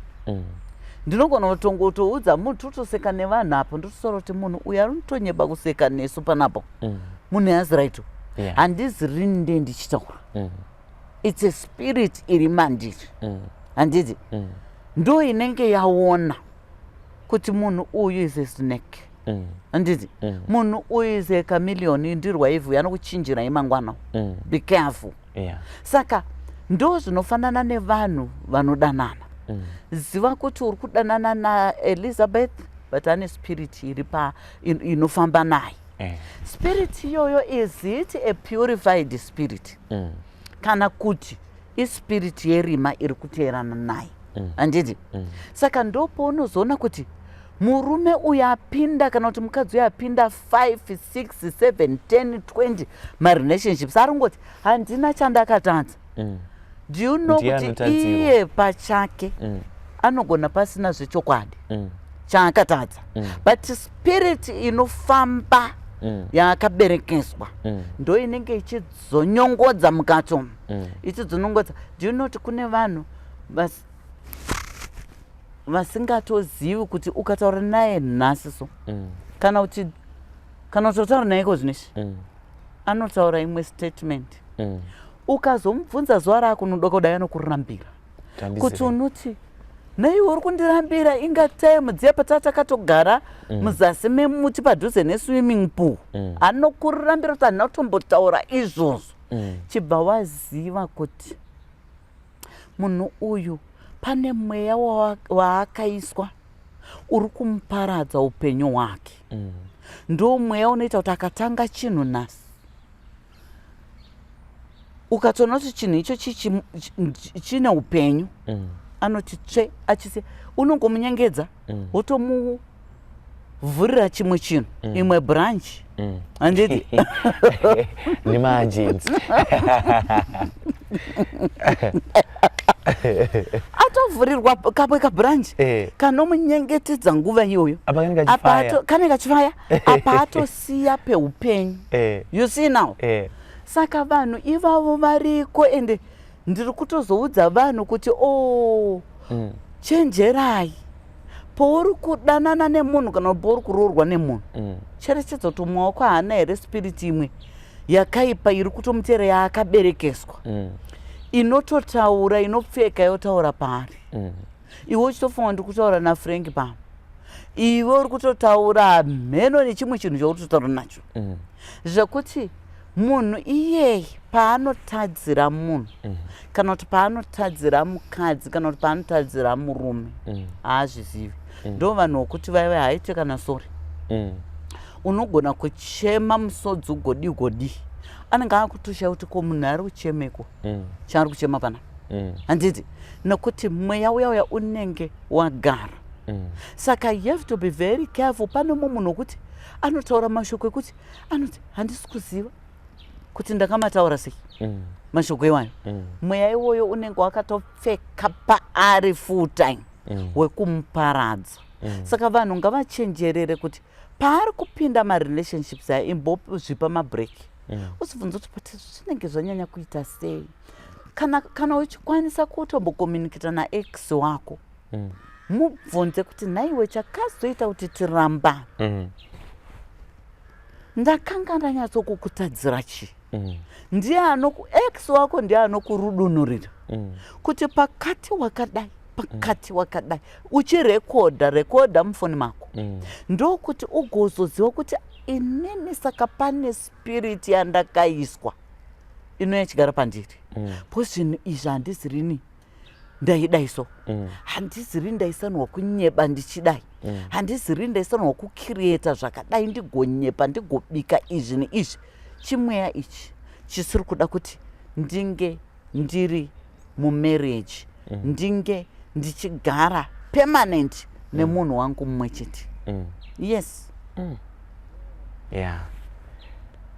ndinogona kutongotoudza munhu totoseka nevanhu apo ndotosara kuti munhu uyu ari kutonyeba kuseka nesu panapo munhu hazi raito handizi rini ndichitaura it's a spirit iri mandiri handiti ndo inenge yaona kuti munhu uyu is a snake handiti munhu uyu is a chameleon ndirwa ivhu yanokuchinjirai mangwana be careful saka ndo zvinofanana nevanhu vanodanana ziva kuti uri kudanana naElizabeth but ane spirit iri inofamba naye spirit iyoyo is it a purified spirit kana kuti ispirit yerima iri kuteerana naye handiti saka ndopo unozoona kuti murume uyu apinda kana kuti mukadzi uyu apinda 5 6 7 10 20 marelationships aringoti handina chandakatadza. Do you know kuti iye pachake anogona pasina zvechokwadi chaakatadza but spirit inofamba yaakaberekeswa ndo inenge ichidzonyongodza mukati umu ichidzonyongodza. Do you know kuti kune vanhu vasingatozivi kuti ukataura naye nhasi so kana utotaura naye kozvinezvi anotaura imwe statement ukazomubvunza zuva rako unoda kudai anokurambira kuti unoti naiwe uri kundirambira inga time dziya patakatogara muzasi memuti padhuze neswimming pool anokurambira kuti handina kutombotaura izvozvo chibva waziva kuti munhu uyu pane mweya waakaiswa uri kumuparadza upenyu hwake ndo mweya unoita kuti akatanga chinhu nhasi ukatoona kuti chinhu icho chine upenyu anoti tsve achise unongomunyengedza wotomuvhurira chimwe chinhu imwe branch handiti nemaagents atovhurirwa kamwe kabranch kanomunyengetedza nguva iyoyo kanenge kachifaya apa atosiya peupenyu you see now saka vanhu ivavo variko ende ndiri kutozoudza vanhu kuti chenjerai pouri kudanana nemunhu kana pouri kuroorwa nemunhu cherechedza kuti mumaoko haana here spiriti imwe yakaipa iri kutomutera yaakaberekeswa inototaura inopfeka yotaura paari iwe uchitofunga ndi kutaura naFrank pamo iwe uri kutotaura mheno nechimwe chinhu chauri kutotaura nacho zvekuti munhu iyeye paanotadzira munhu kana kuti paanotadzira mukadzi kana kuti paanotadzira murume haazvizivi ndo vanhu vokuti vaive haite kana sori unogona kuchema musodzi godi anenge akutosha kuti ko munhu ari kuchemeko chaari kuchema pana handiti nokuti mweya uya unenge wagara saka you have to be very careful. Pane munhu wokuti anotaura mashoko ekuti anoti handisi kuziva kuti ndakamataura sei mashoko iwayo mweya iwoyo unenge wakatopfeka paari full time wekumuparadza saka vanhu ngavachenjerere kuti paari kupinda marelationships aya imbozvipa mabreak usibvunza kuti zvinenge zvanyanya kuita sei kana uchikwanisa kutombokomunikita naex wako mubvunze kuti naiwe chakazoita kuti tirambane ndakanga ndanyatsokukutadzira chi ndiye ex wako ndiye anokurudunurira kuti pakati wakadai uchirekodha mufoni mako ndokuti ugozoziva kuti inini saka pane spirit yandakaiswa inoyachigara pandiri pozvinhu izvi handizirini ndaidaiso handizirini ndaisanwa kunyeba ndichidai handizirini ndaisanwa kukirieta zvakadai ndigonyepa ndigobika izvi neizvi chimweya ichi chisiri kuda kuti ndinge ndiri mumarriage ndinge ndichigara permanent nemunhu wangu mumwe chete yes yeah.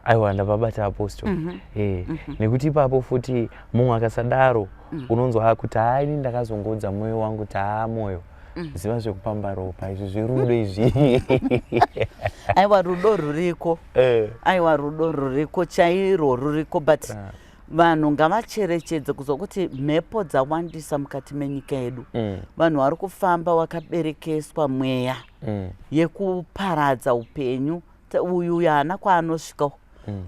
aiwa ndapabata apostle nekuti ipapo futi mumwe akasadaro unonzwa kuti ini ndakazongodza mwoyo wangu mwoyo ziva zvekupamba ropa izvi zverudo izvi aiwa rudo ruriko aiwa rudo ruriko chairo ruriko but vanhu ngavacherechedze kuzwa kuti mhepo dzawandisa mukati menyika yedu vanhu vari kufamba wakaberekeswa mweya yekuparadza upenyu uyu haana kwaanosvika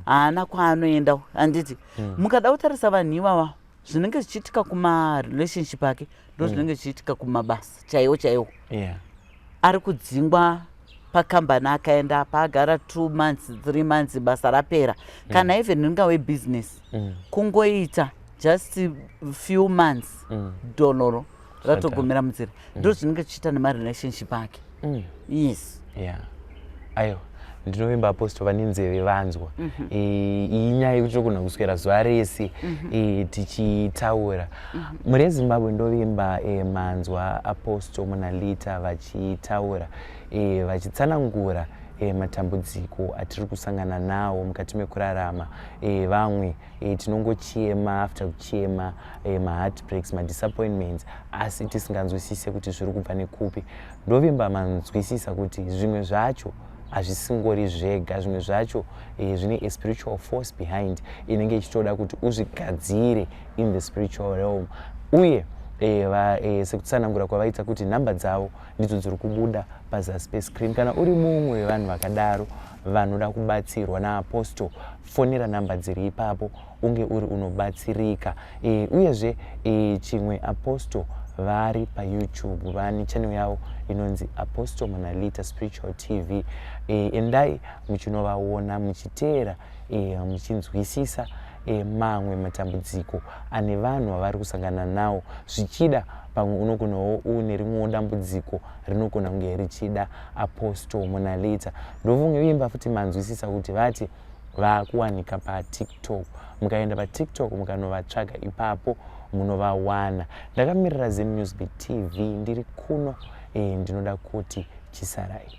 haana kwaanoenda handiti mukada kutarisa vanhu ivava zvinenge zvichiitika kumarelationship ake ndo zvinenge zvichiitika kumabasa chaiwo ari kudzingwa pakambani akaenda paagara 2 months 3 months basa rapera kana even ringave business kungoita just few months donoro ratogumira munzira ndo zvinenge zvichiita nemarelationship ake yes aiwa ndinovimba apostle vane nzeve vanzwa iyi nyaya yekuti togona kuswera zuva rese tichitaura muri yezimbabwe ndovimba manzwa apostle munalita vachitaura vachitsanangura matambudziko atiri kusangana nawo mukati mekurarama vamwe tinongochema after kuchema maheartbreaks madisappointments asi tisinganzwisise kuti zviri kubva nekupi ndovimba manzwisisa kuti zvimwe zvacho hazvisingori zvega zvimwe zvacho zvine a spiritual force behind inenge ichitoda kuti uzvigadzire in the spiritual realm uye sekutsanangura kwavaita kuti nhamba dzavo ndidzo dziri kubuda pazasi pescreen kana uri mumwe wevanhu vakadaro vanoda kubatsirwa naapostle fonera nhamba dziri ipapo unge uri unobatsirika uyezve chimwe apostle vari paYouTube, vane channel yavo inonzi Apostle Monalita Spiritual TV. Endai muchinovaona muchiteera muchinzwisisa mamwe matambudziko ane vanhu vavari kusangana nawo, zvichida pamwe unogonawo une rimwewo dambudziko rinogona kunge richida Apostle Monalita. Ndovunge vimba futi manzwisisa kuti vati vakuwanika paTikTok. Mukaenda paTikTok mukanovatsvaga ipapo munovawana. Ndakamirira ZenNewsBeat TV ndiri kuno, ndinoda kuti chisarai.